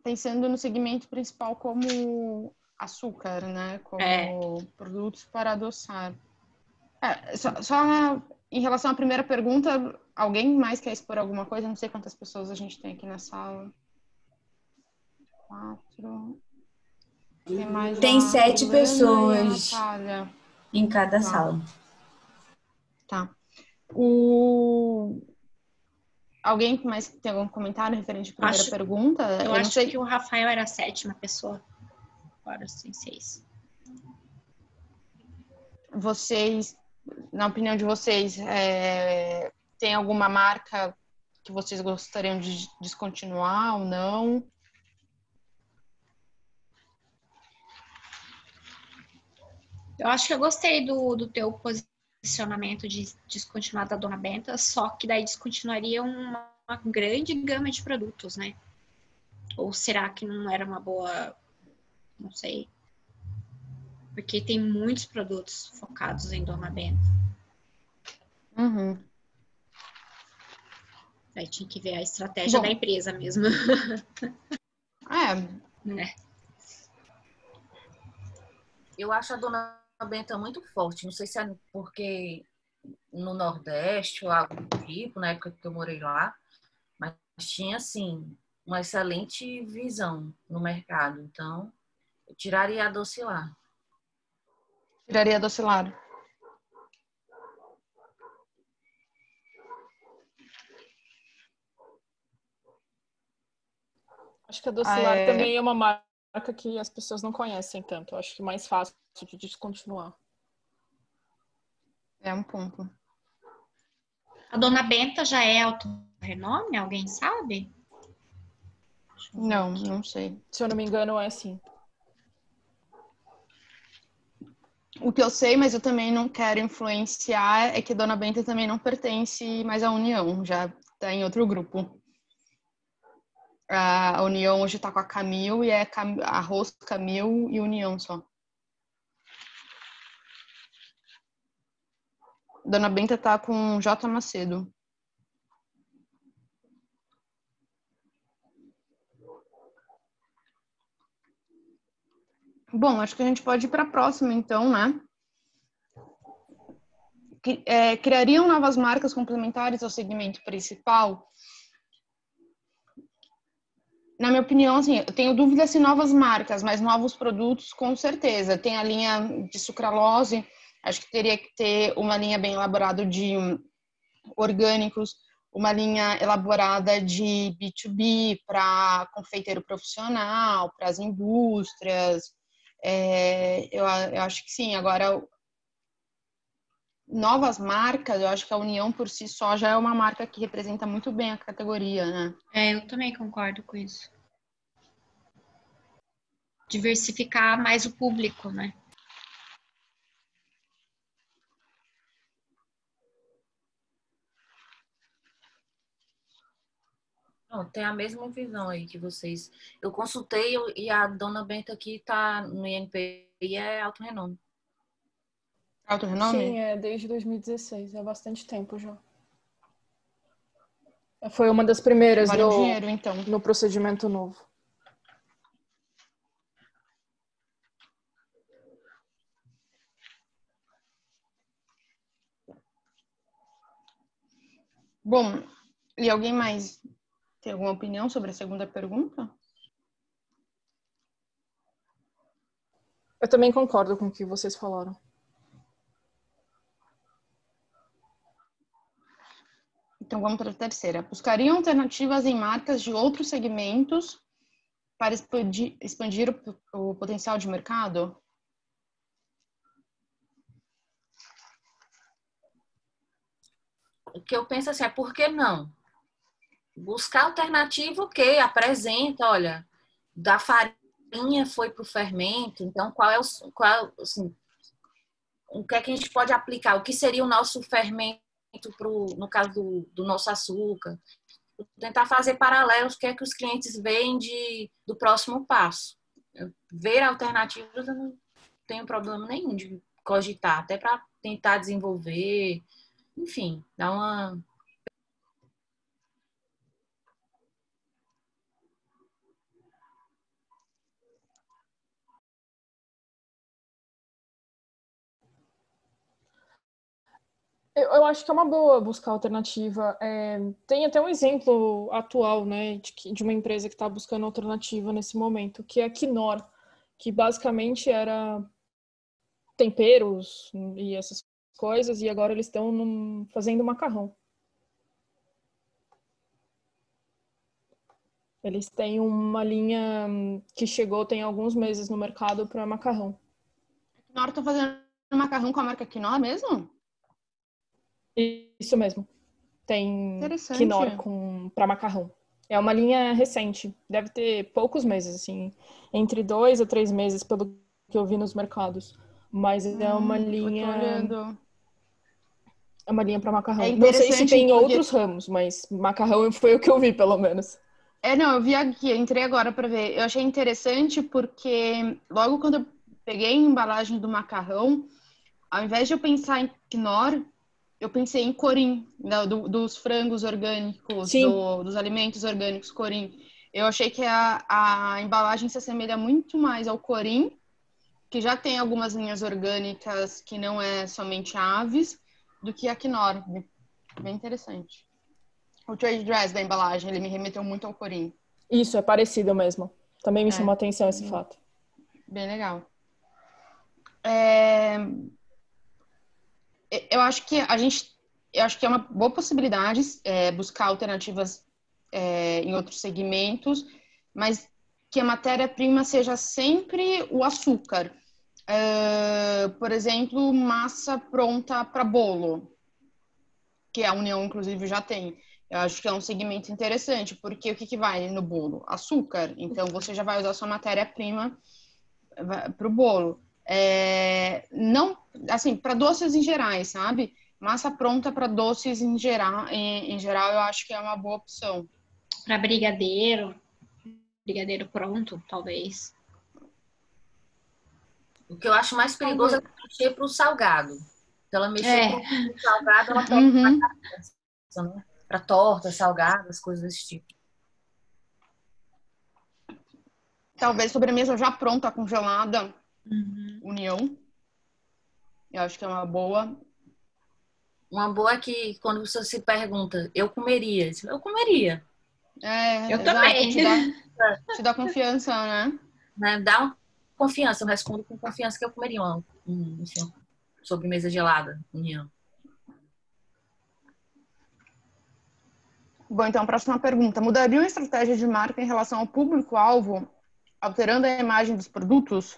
Pensando no segmento principal como açúcar, né? Como produtos para adoçar. Só em relação à primeira pergunta, alguém mais quer expor alguma coisa? Não sei quantas pessoas a gente tem aqui na sala. 4. Tem 7 pessoas em cada sala. Tá. Alguém mais tem algum comentário referente à primeira pergunta? Eu acho que o Rafael era a 7ª pessoa. Agora sim, 6. Vocês, na opinião de vocês, tem alguma marca que vocês gostariam de descontinuar ou não? Eu acho que eu gostei do teu posicionamento de descontinuar da Dona Benta, só que daí descontinuaria uma grande gama de produtos, né? Ou será que não era uma boa... Não sei. Porque tem muitos produtos focados em Dona Benta. Uhum. Aí tinha que ver a estratégia da empresa mesmo. Eu acho a Dona Benta muito forte. Não sei se é porque no Nordeste ou algo do tipo, na época que eu morei lá, mas tinha, assim, uma excelente visão no mercado. Então, eu tiraria a Docilar. Tiraria a Docilar. Acho que a Docilar também é uma marca que as pessoas não conhecem tanto. Acho que mais fácil de descontinuar. É um ponto. A Dona Benta já é alto renome? Alguém sabe? Não sei. Se eu não me engano, é assim. O que eu sei, mas eu também não quero influenciar, é que Dona Benta também não pertence mais à União, já está em outro grupo. A União hoje está com a Camil e é Arroz, Camil e União só. Dona Benta está com J. Macedo. Bom, acho que a gente pode ir para a próxima, então, né? Criariam novas marcas complementares ao segmento principal? Na minha opinião, assim, eu tenho dúvida se novas marcas, mas novos produtos, com certeza. Tem a linha de sucralose, acho que teria que ter uma linha bem elaborada de orgânicos, uma linha elaborada de B2B para confeiteiro profissional, para as indústrias. Eu acho que sim. Agora, novas marcas, eu acho que a União por si só já é uma marca que representa muito bem a categoria, né? Eu também concordo com isso. Diversificar mais o público, né? Não, tem a mesma visão aí que vocês. Eu consultei e a dona Benta aqui está no INPI e é alto renome. Alto renome? Sim, é desde 2016, é bastante tempo já. Foi uma das primeiras Vale um dinheiro, então. No procedimento novo. Bom, e alguém mais tem alguma opinião sobre a segunda pergunta? Eu também concordo com o que vocês falaram. Então vamos para a terceira. Buscariam alternativas em marcas de outros segmentos para expandir o potencial de mercado? O que eu penso assim, é por que não? Buscar alternativa, ok, apresenta, olha, da farinha foi para o fermento, então assim, o que é que a gente pode aplicar? O que seria o nosso fermento no caso do nosso açúcar? Tentar fazer paralelos, o que é que os clientes veem do próximo passo. Ver alternativas, eu não tenho problema nenhum de cogitar, até para tentar desenvolver, enfim, dar uma... Eu acho que é uma boa buscar alternativa. Tem até um exemplo atual, né, de uma empresa que está buscando alternativa nesse momento, que é a Knorr, que basicamente era temperos e essas coisas, e agora eles estão fazendo macarrão. Eles têm uma linha que chegou tem alguns meses no mercado para macarrão. A Knorr está fazendo macarrão com a marca Knorr mesmo? Isso mesmo. Tem Interessante. Knorr para macarrão. É uma linha recente. Deve ter poucos meses, assim. Entre 2 a 3 meses, pelo que eu vi nos mercados. Mas é uma linha... Eu tô olhando. É uma linha para macarrão. É Não sei se tem porque... outros ramos, mas macarrão foi o que eu vi, pelo menos. Não, eu vi aqui, entrei agora para ver. Eu achei interessante porque logo quando eu peguei a embalagem do macarrão, ao invés de eu pensar em Knorr, eu pensei em Corim, dos frangos orgânicos, dos alimentos orgânicos Corim. Eu achei que a embalagem se assemelha muito mais ao Corim, que já tem algumas linhas orgânicas que não é somente aves, do que a Knorr. Bem interessante. O trade dress da embalagem, ele me remeteu muito ao Corim. Isso, é parecido mesmo. Também me chamou a atenção esse fato. Bem legal. Eu acho que é uma boa possibilidade buscar alternativas em outros segmentos, mas que a matéria-prima seja sempre o açúcar. Por exemplo, massa pronta para bolo, que a União, inclusive, já tem. Eu acho que é um segmento interessante, porque o que vai no bolo? Açúcar. Então, você já vai usar sua matéria-prima para o bolo. Não, assim, para doces em geral, sabe? Massa pronta para doces em geral, eu acho que é uma boa opção. Para brigadeiro pronto, talvez. O que eu acho mais perigoso é mexer para o salgado. Então, ela mexer para o salgado, ela pode né? Para tortas, salgadas, coisas desse tipo. Talvez sobremesa já pronta, congelada. União. Eu acho que é uma boa. Uma boa é que quando você se pergunta, eu comeria. Eu comeria. Eu também. Te dá confiança, né? Dá uma confiança. Eu respondo com confiança que eu comeria uma sobremesa gelada, União. Bom, então, próxima pergunta. Mudaria a estratégia de marca em relação ao público-alvo, alterando a imagem dos produtos?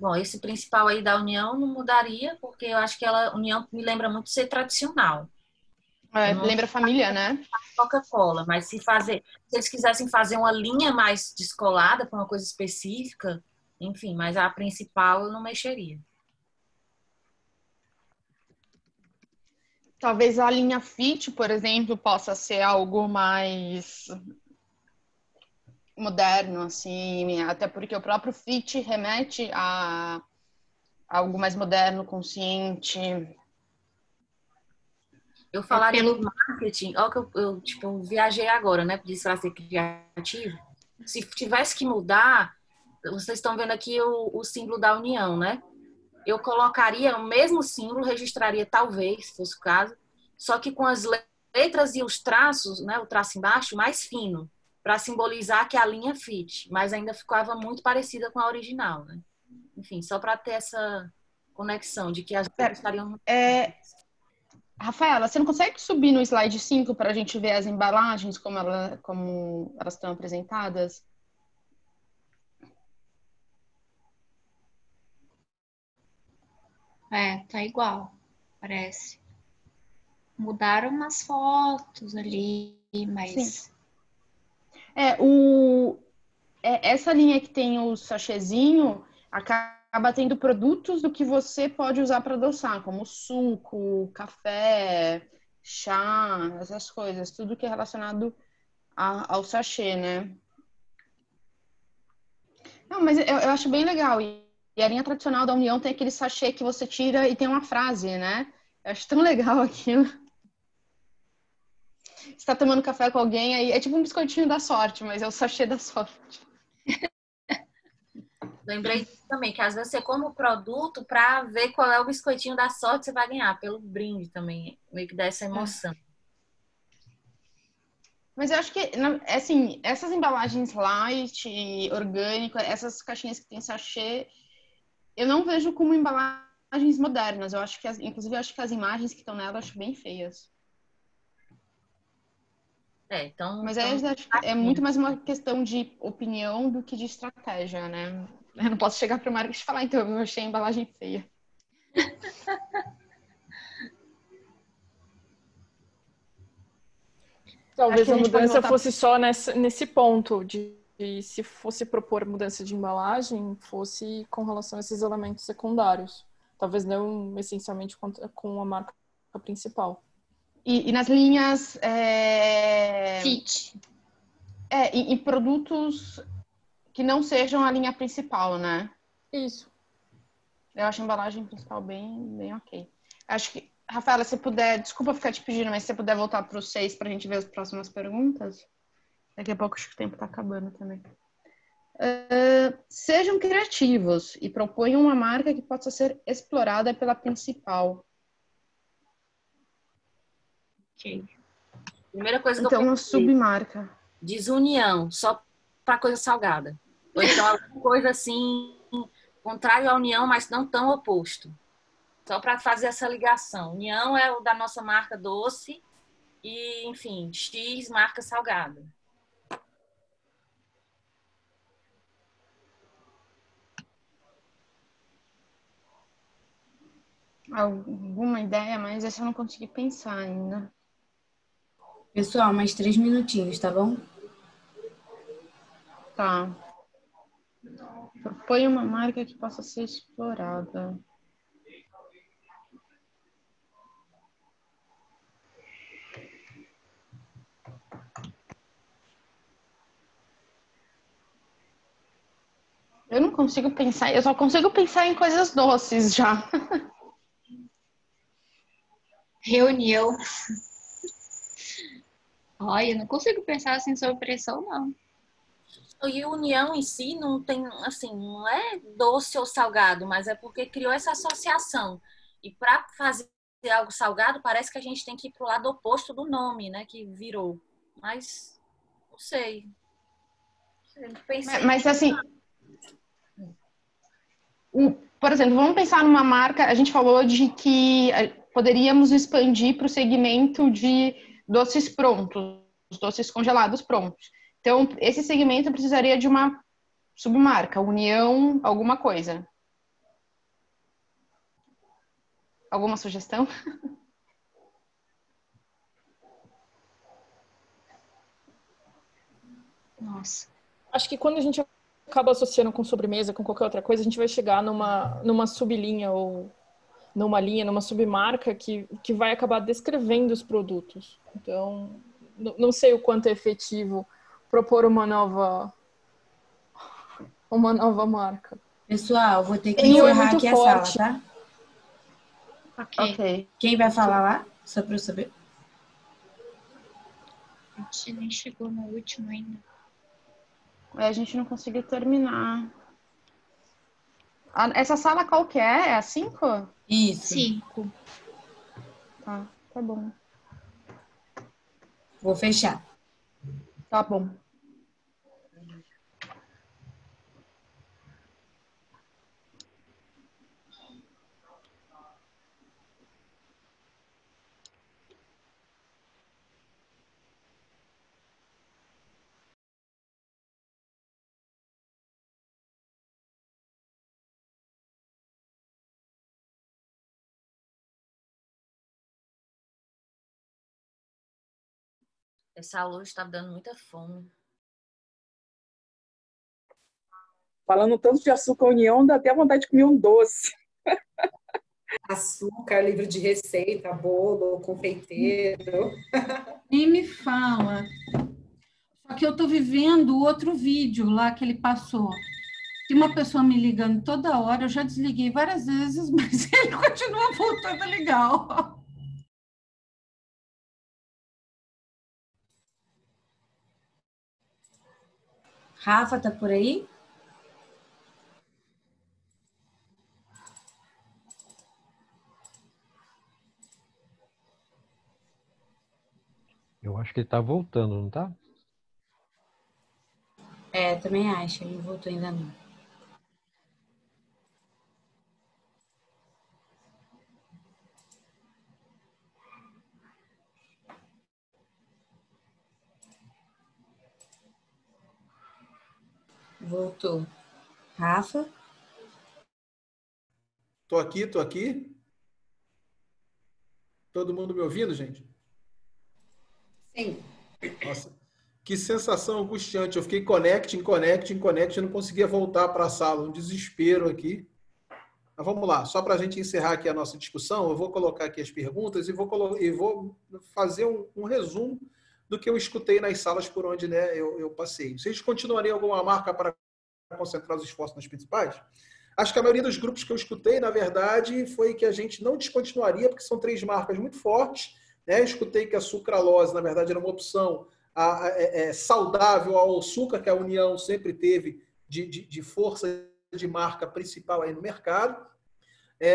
Bom, esse principal aí da União não mudaria, porque eu acho que a União me lembra muito ser tradicional. Lembra família, né? Coca-Cola, mas se eles quisessem fazer uma linha mais descolada para uma coisa específica, enfim, mas a principal eu não mexeria. Talvez a linha Fit, por exemplo, possa ser algo mais moderno, assim, até porque o próprio Fit remete a algo mais moderno, consciente. Eu falaria do marketing, ó, que eu viajei agora, né? Disse para ser criativo. Se tivesse que mudar, vocês estão vendo aqui o símbolo da União, né? Eu colocaria o mesmo símbolo, registraria talvez, se fosse o caso, só que com as letras e os traços, né? O traço embaixo mais fino, para simbolizar que a linha fit, mas ainda ficava muito parecida com a original, né? Enfim, só para ter essa conexão de que as letras estariam... Rafaela, você não consegue subir no slide 5 para a gente ver as embalagens, como elas estão apresentadas? Tá igual, parece. Mudaram umas fotos ali, mas... Sim. Essa linha que tem o sachêzinho acaba tendo produtos do que você pode usar para adoçar, como suco, café, chá, essas coisas, tudo que é relacionado ao sachê, né? Não, mas eu acho bem legal. E a linha tradicional da União tem aquele sachê que você tira e tem uma frase, né? Eu acho tão legal aquilo. Você tá tomando café com alguém, aí é tipo um biscoitinho da sorte, mas é o sachê da sorte. Lembrei também que às vezes você come o produto para ver qual é o biscoitinho da sorte que você vai ganhar, pelo brinde também, meio que dá essa emoção. Mas eu acho que, assim, essas embalagens light, orgânico, essas caixinhas que tem sachê, eu não vejo como embalagens modernas. Eu acho que, inclusive, eu acho que as imagens que estão nela eu acho bem feias. Mas aí acho que é muito mais uma questão de opinião do que de estratégia, né? Eu não posso chegar para o marketing e falar, então, eu achei a embalagem feia. Talvez a mudança fosse só nesse ponto de se fosse propor mudança de embalagem, fosse com relação a esses elementos secundários. Talvez não essencialmente com a marca principal. E nas linhas... Fit. E produtos que não sejam a linha principal, né? Isso. Eu acho a embalagem principal bem ok. Acho que, Rafaela, se puder... Desculpa ficar te pedindo, mas se você puder voltar para o 6 para a gente ver as próximas perguntas. Daqui a pouco acho que o tempo está acabando também. Sejam criativos e proponham uma marca que possa ser explorada pela principal. Ok. Primeira coisa que então, uma submarca. Desunião, só para coisa salgada. Ou então alguma coisa assim, contrário à união, mas não tão oposto. Só para fazer essa ligação. União é o da nossa marca doce e, enfim, X marca salgada. Alguma ideia, mas essa eu não consegui pensar ainda. Pessoal, mais 3 minutinhos, tá bom? Tá. Propõe uma marca que possa ser explorada. Eu não consigo pensar, eu só consigo pensar em coisas doces já. Reunião. Olha, eu não consigo pensar assim sob pressão, não. E união em si não tem, assim, não é doce ou salgado, mas é porque criou essa associação. E para fazer algo salgado, parece que a gente tem que ir pro lado oposto do nome, né, que virou. Mas, não sei. Mas assim, por exemplo, vamos pensar numa marca, a gente falou de que poderíamos expandir para o segmento de doces prontos, doces congelados prontos. Então, esse segmento precisaria de uma submarca, União alguma coisa. Alguma sugestão? Nossa. Acho que quando a gente acaba associando com sobremesa, com qualquer outra coisa, a gente vai chegar numa sublinha ou numa linha, numa submarca que vai acabar descrevendo os produtos. Então, não sei o quanto é efetivo propor uma nova marca. Pessoal, vou ter que encerrar aqui forte. a sala, tá? Ok. Quem vai falar lá? Só para eu saber. A gente nem chegou no último ainda. A gente não conseguiu terminar. Essa sala qual que é? É a 5? Isso. 5. Tá bom. Vou fechar. Tá bom. Essa luz está dando muita fome. Falando tanto de açúcar União, dá até vontade de comer um doce. Açúcar, livro de receita, bolo, confeiteiro. Nem me fala. Só que eu estou vivendo outro vídeo lá que ele passou. Tem uma pessoa me ligando toda hora, eu já desliguei várias vezes, mas ele continua voltando a ligar. Ó. Rafa, tá por aí? Eu acho que ele tá voltando, não tá? Também acho. Ele não voltou ainda não. Voltou. Rafa? Tô aqui. Todo mundo me ouvindo, gente? Sim. Nossa, que sensação angustiante. Eu fiquei connect, não conseguia voltar para a sala. Um desespero aqui. Mas vamos lá, só para a gente encerrar aqui a nossa discussão, eu vou colocar aqui as perguntas e vou fazer um resumo do que eu escutei nas salas por onde, né, eu passei. Vocês continuariam alguma marca para concentrar os esforços nas principais? Acho que a maioria dos grupos que eu escutei, na verdade, foi que a gente não descontinuaria, porque são 3 marcas muito fortes. Né? Eu escutei que a sucralose, na verdade, era uma opção saudável ao açúcar, que a União sempre teve de força de marca principal aí no mercado.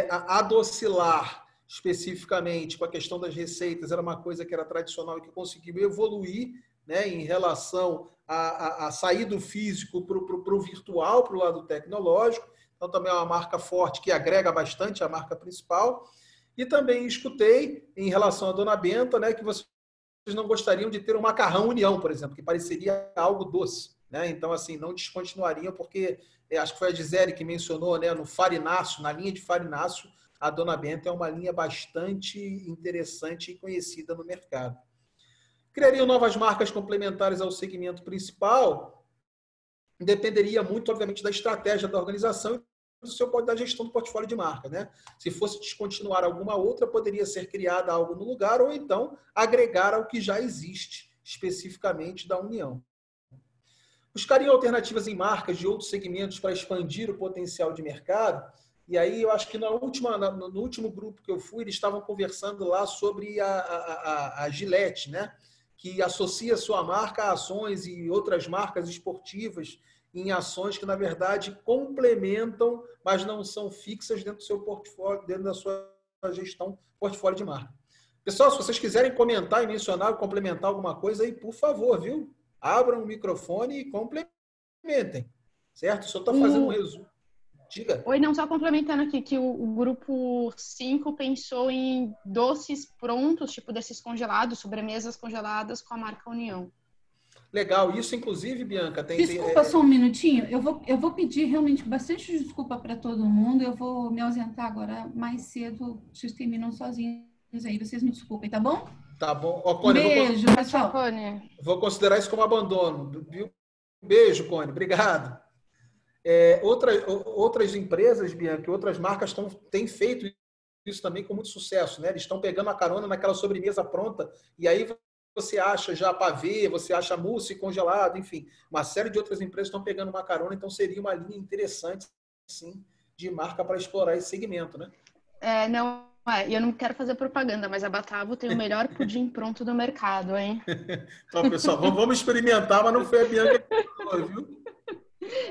A Adocilar, especificamente, com a questão das receitas, era uma coisa que era tradicional e que conseguiu evoluir, né, em relação a sair do físico para o virtual, para o lado tecnológico. Então, também é uma marca forte que agrega bastante a marca principal. E também escutei, em relação à Dona Benta, né, que vocês não gostariam de ter um macarrão União, por exemplo, que pareceria algo doce. Né? Então, assim, não descontinuariam, porque acho que foi a Gisele que mencionou, né, no farináceo, na linha de farináceo, a Dona Benta é uma linha bastante interessante e conhecida no mercado. Criariam novas marcas complementares ao segmento principal, dependeria muito, obviamente, da estratégia da organização e da gestão do portfólio de marca. Né? Se fosse descontinuar alguma outra, poderia ser criada algo no lugar ou então agregar ao que já existe, especificamente da União. Buscariam alternativas em marcas de outros segmentos para expandir o potencial de mercado. E aí eu acho que no último grupo que eu fui, eles estavam conversando lá sobre a Gillette, né? Que associa sua marca a ações e outras marcas esportivas em ações que, na verdade, complementam, mas não são fixas dentro do seu portfólio, dentro da sua gestão portfólio de marca. Pessoal, se vocês quiserem comentar e mencionar ou complementar alguma coisa aí, por favor, viu? Abram o microfone e complementem. Certo? Só estou fazendo um resumo. Diga. Oi, não, só complementando aqui, que o grupo 5 pensou em doces prontos, tipo desses congelados, sobremesas congeladas com a marca União. Legal. Isso, inclusive, Bianca, Desculpa só um minutinho. Eu vou pedir realmente bastante desculpa para todo mundo. Eu vou me ausentar agora mais cedo. Vocês terminam sozinhos aí. Vocês me desculpem, tá bom? Tá bom. Ó, Cone, beijo, pessoal. Vou considerar isso como abandono. Viu? Beijo, Cone. Obrigado. Outras empresas, Bianca, outras marcas têm feito isso também com muito sucesso, né? Eles estão pegando a carona naquela sobremesa pronta e aí você acha já pavê, você acha mousse congelado, enfim, uma série de outras empresas estão pegando uma carona, então seria uma linha interessante, sim, de marca para explorar esse segmento, né? Eu não quero fazer propaganda, mas a Batavo tem o melhor pudim pronto do mercado, hein? Então, pessoal, vamos experimentar, mas não foi a Bianca que falou, viu?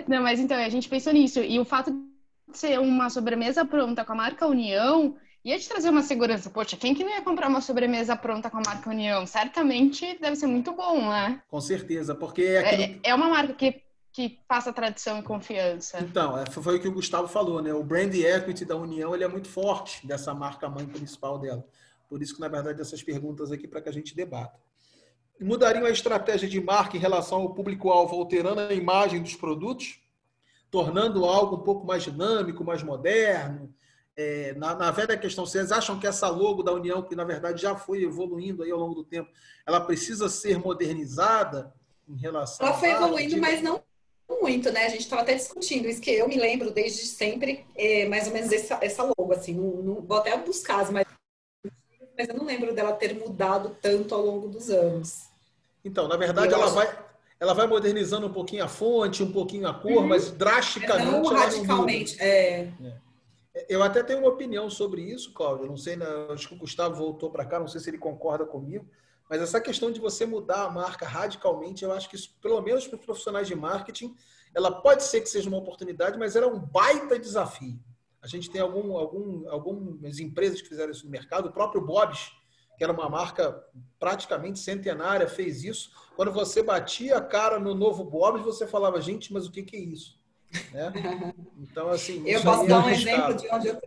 Não, mas então, a gente pensou nisso. E o fato de ser uma sobremesa pronta com a marca União ia te trazer uma segurança. Poxa, quem que não ia comprar uma sobremesa pronta com a marca União? Certamente deve ser muito bom, né? Com certeza, porque é uma marca que passa tradição e confiança. Então, foi o que o Gustavo falou, né? O brand equity da União, ele é muito forte dessa marca mãe principal dela. Por isso que, na verdade, essas perguntas aqui para que a gente debata. Mudariam a estratégia de marca em relação ao público-alvo, alterando a imagem dos produtos, tornando algo um pouco mais dinâmico, mais moderno? Na velha questão, vocês acham que essa logo da União, que na verdade já foi evoluindo aí ao longo do tempo, ela precisa ser modernizada em relação Ela foi evoluindo, mas não muito, né? A gente estava até discutindo isso, que eu me lembro desde sempre, mais ou menos essa logo, assim, não vou até buscar, mas eu não lembro dela ter mudado tanto ao longo dos anos. Então, na verdade, ela vai modernizando um pouquinho a fonte, um pouquinho a cor, mas drasticamente... Não radicalmente, Eu até tenho uma opinião sobre isso, Cláudio. Não sei, acho que o Gustavo voltou para cá, não sei se ele concorda comigo, mas essa questão de você mudar a marca radicalmente, eu acho que isso, pelo menos para os profissionais de marketing, ela pode ser que seja uma oportunidade, mas ela é um baita desafio. A gente tem algumas empresas que fizeram isso no mercado, o próprio Bob's, que era uma marca praticamente centenária, fez isso. Quando você batia a cara no novo Bob's, você falava, gente, mas o que é isso? Né? Então, assim, eu posso dar um exemplo de onde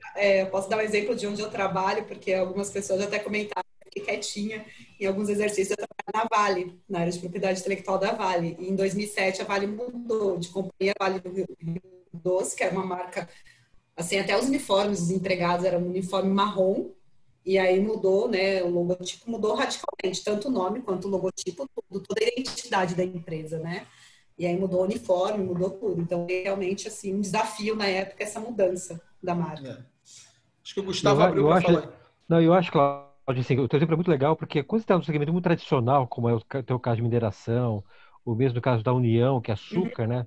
posso dar um exemplo de onde eu trabalho, porque algumas pessoas até comentaram aqui quietinha em alguns exercícios. Eu trabalho na Vale, na área de propriedade intelectual da Vale. E em 2007 a Vale mudou de companhia Vale do Rio Doce, que era uma marca, assim, até os uniformes dos empregados eram um uniforme marrom. E aí mudou, né? O logotipo mudou radicalmente, tanto o nome quanto o logotipo, toda a identidade da empresa, né? E aí mudou o uniforme, mudou tudo. Então, realmente, assim, um desafio na época essa mudança da marca. Acho que o Gustavo abriu para falar. Não, eu acho, Cláudio, assim, o teu exemplo é muito legal, porque quando você está num segmento muito tradicional, como é o teu caso de mineração, ou mesmo no caso da União, que é açúcar, né?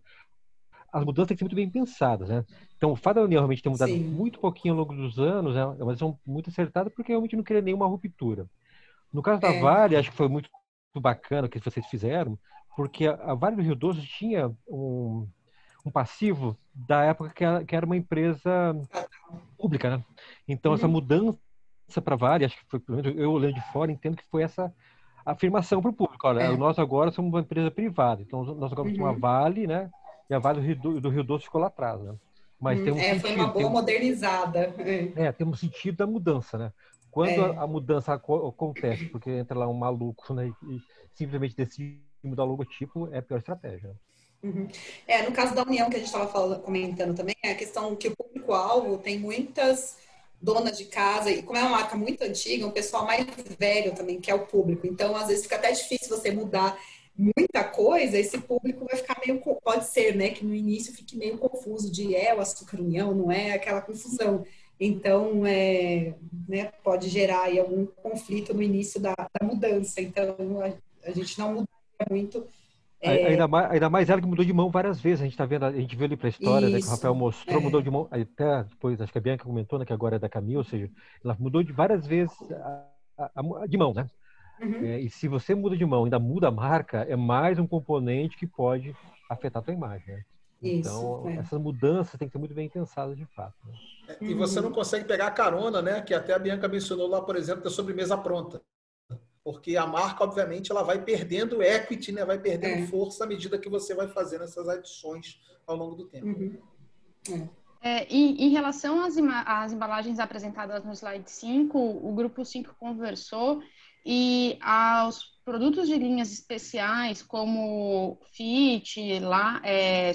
As mudanças têm que ser muito bem pensadas, né? Então, o fato da União realmente ter mudado muito pouquinho ao longo dos anos, né, é uma decisão muito acertada, porque realmente não queria nenhuma ruptura. No caso da Vale, acho que foi muito bacana o que vocês fizeram, porque a Vale do Rio Doce tinha um passivo da época que era uma empresa pública, né? Então, essa mudança para a Vale, acho que foi, pelo menos eu olhando de fora, entendo que foi essa afirmação para o público. Olha, nós agora somos uma empresa privada, então nós agora somos uma Vale, né? E a Vale do Rio Doce ficou lá atrás, né? Mas tem um sentido, foi uma boa modernizada. Tem um sentido da mudança, né? Quando a mudança acontece, porque entra lá um maluco, né, e simplesmente decide mudar o logotipo, é a pior estratégia. No caso da União, que a gente estava comentando também, é a questão que o público-alvo tem muitas donas de casa, e como é uma marca muito antiga, um pessoal mais velho também, que é o público. Então, às vezes, fica até difícil você mudar muita coisa, esse público vai ficar meio, pode ser, né, que no início fique meio confuso de o açúcar União, não é aquela confusão. Então, né, pode gerar aí algum conflito no início da mudança. Então, a gente não muda muito. Ainda mais ela que mudou de mão várias vezes. A gente viu ali para a história, né, que o Rafael mostrou, mudou de mão. Até depois, acho que a Bianca comentou, né, que agora é da Camille, ou seja, ela mudou de várias vezes de mão, né? E se você muda de mão, ainda muda a marca, é mais um componente que pode afetar a tua imagem, né? Então, essas mudanças têm que ser muito bem pensadas de fato, né? E você não consegue pegar a carona, né? Que até a Bianca mencionou lá, por exemplo, da sobremesa pronta. Porque a marca, obviamente, ela vai perdendo equity, né? Vai perdendo força à medida que você vai fazendo essas adições ao longo do tempo. Em relação às embalagens apresentadas no slide 5, o grupo 5 conversou e produtos de linhas especiais, como fit,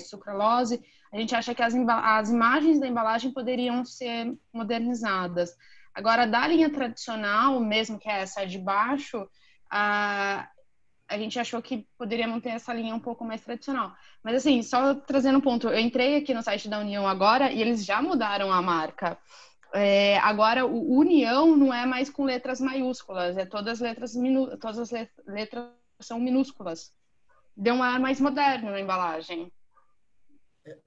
sucralose, a gente acha que as imagens da embalagem poderiam ser modernizadas. Agora, da linha tradicional, mesmo que é essa de baixo, a gente achou que poderia manter essa linha um pouco mais tradicional. Mas, assim, só trazendo um ponto, eu entrei aqui no site da União agora e eles já mudaram a marca. Agora, o União não é mais com letras maiúsculas, todas as letras são minúsculas. Deu um ar mais moderno na embalagem.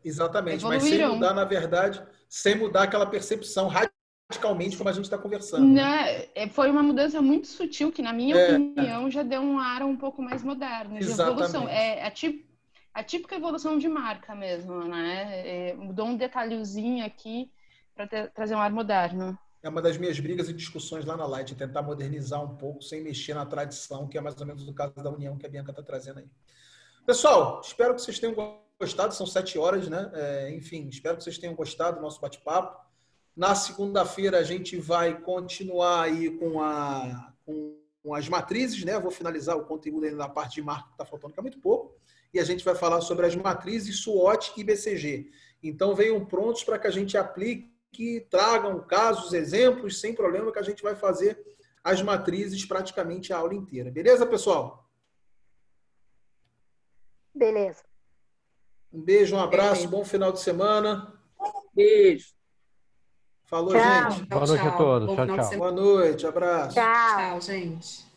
Exatamente, Evoluíram. Mas sem mudar, na verdade, sem mudar aquela percepção radicalmente como a gente está conversando. Né? Foi uma mudança muito sutil que, na minha opinião, já deu um ar um pouco mais moderno, de evolução. É a típica evolução de marca mesmo, né? Mudou um detalhezinho aqui para trazer um ar moderno. É uma das minhas brigas e discussões lá na Light, tentar modernizar um pouco sem mexer na tradição, que é mais ou menos o caso da União que a Bianca está trazendo aí. Pessoal, espero que vocês tenham gostado, são 7 horas, né? Enfim, espero que vocês tenham gostado do nosso bate-papo. Na segunda-feira a gente vai continuar aí com as matrizes, né? Eu vou finalizar o conteúdo aí na parte de marca que está faltando, que é muito pouco. E a gente vai falar sobre as matrizes SWOT e BCG. Então venham prontos para que a gente aplique, tragam casos, exemplos, sem problema, que a gente vai fazer as matrizes praticamente a aula inteira. Beleza, pessoal? Beleza. Um beijo, um abraço, bom final de semana. Beijo. Falou, Tchau. gente. Boa noite a todos. Tchau, tchau. Boa noite, abraço. Tchau. Tchau, gente.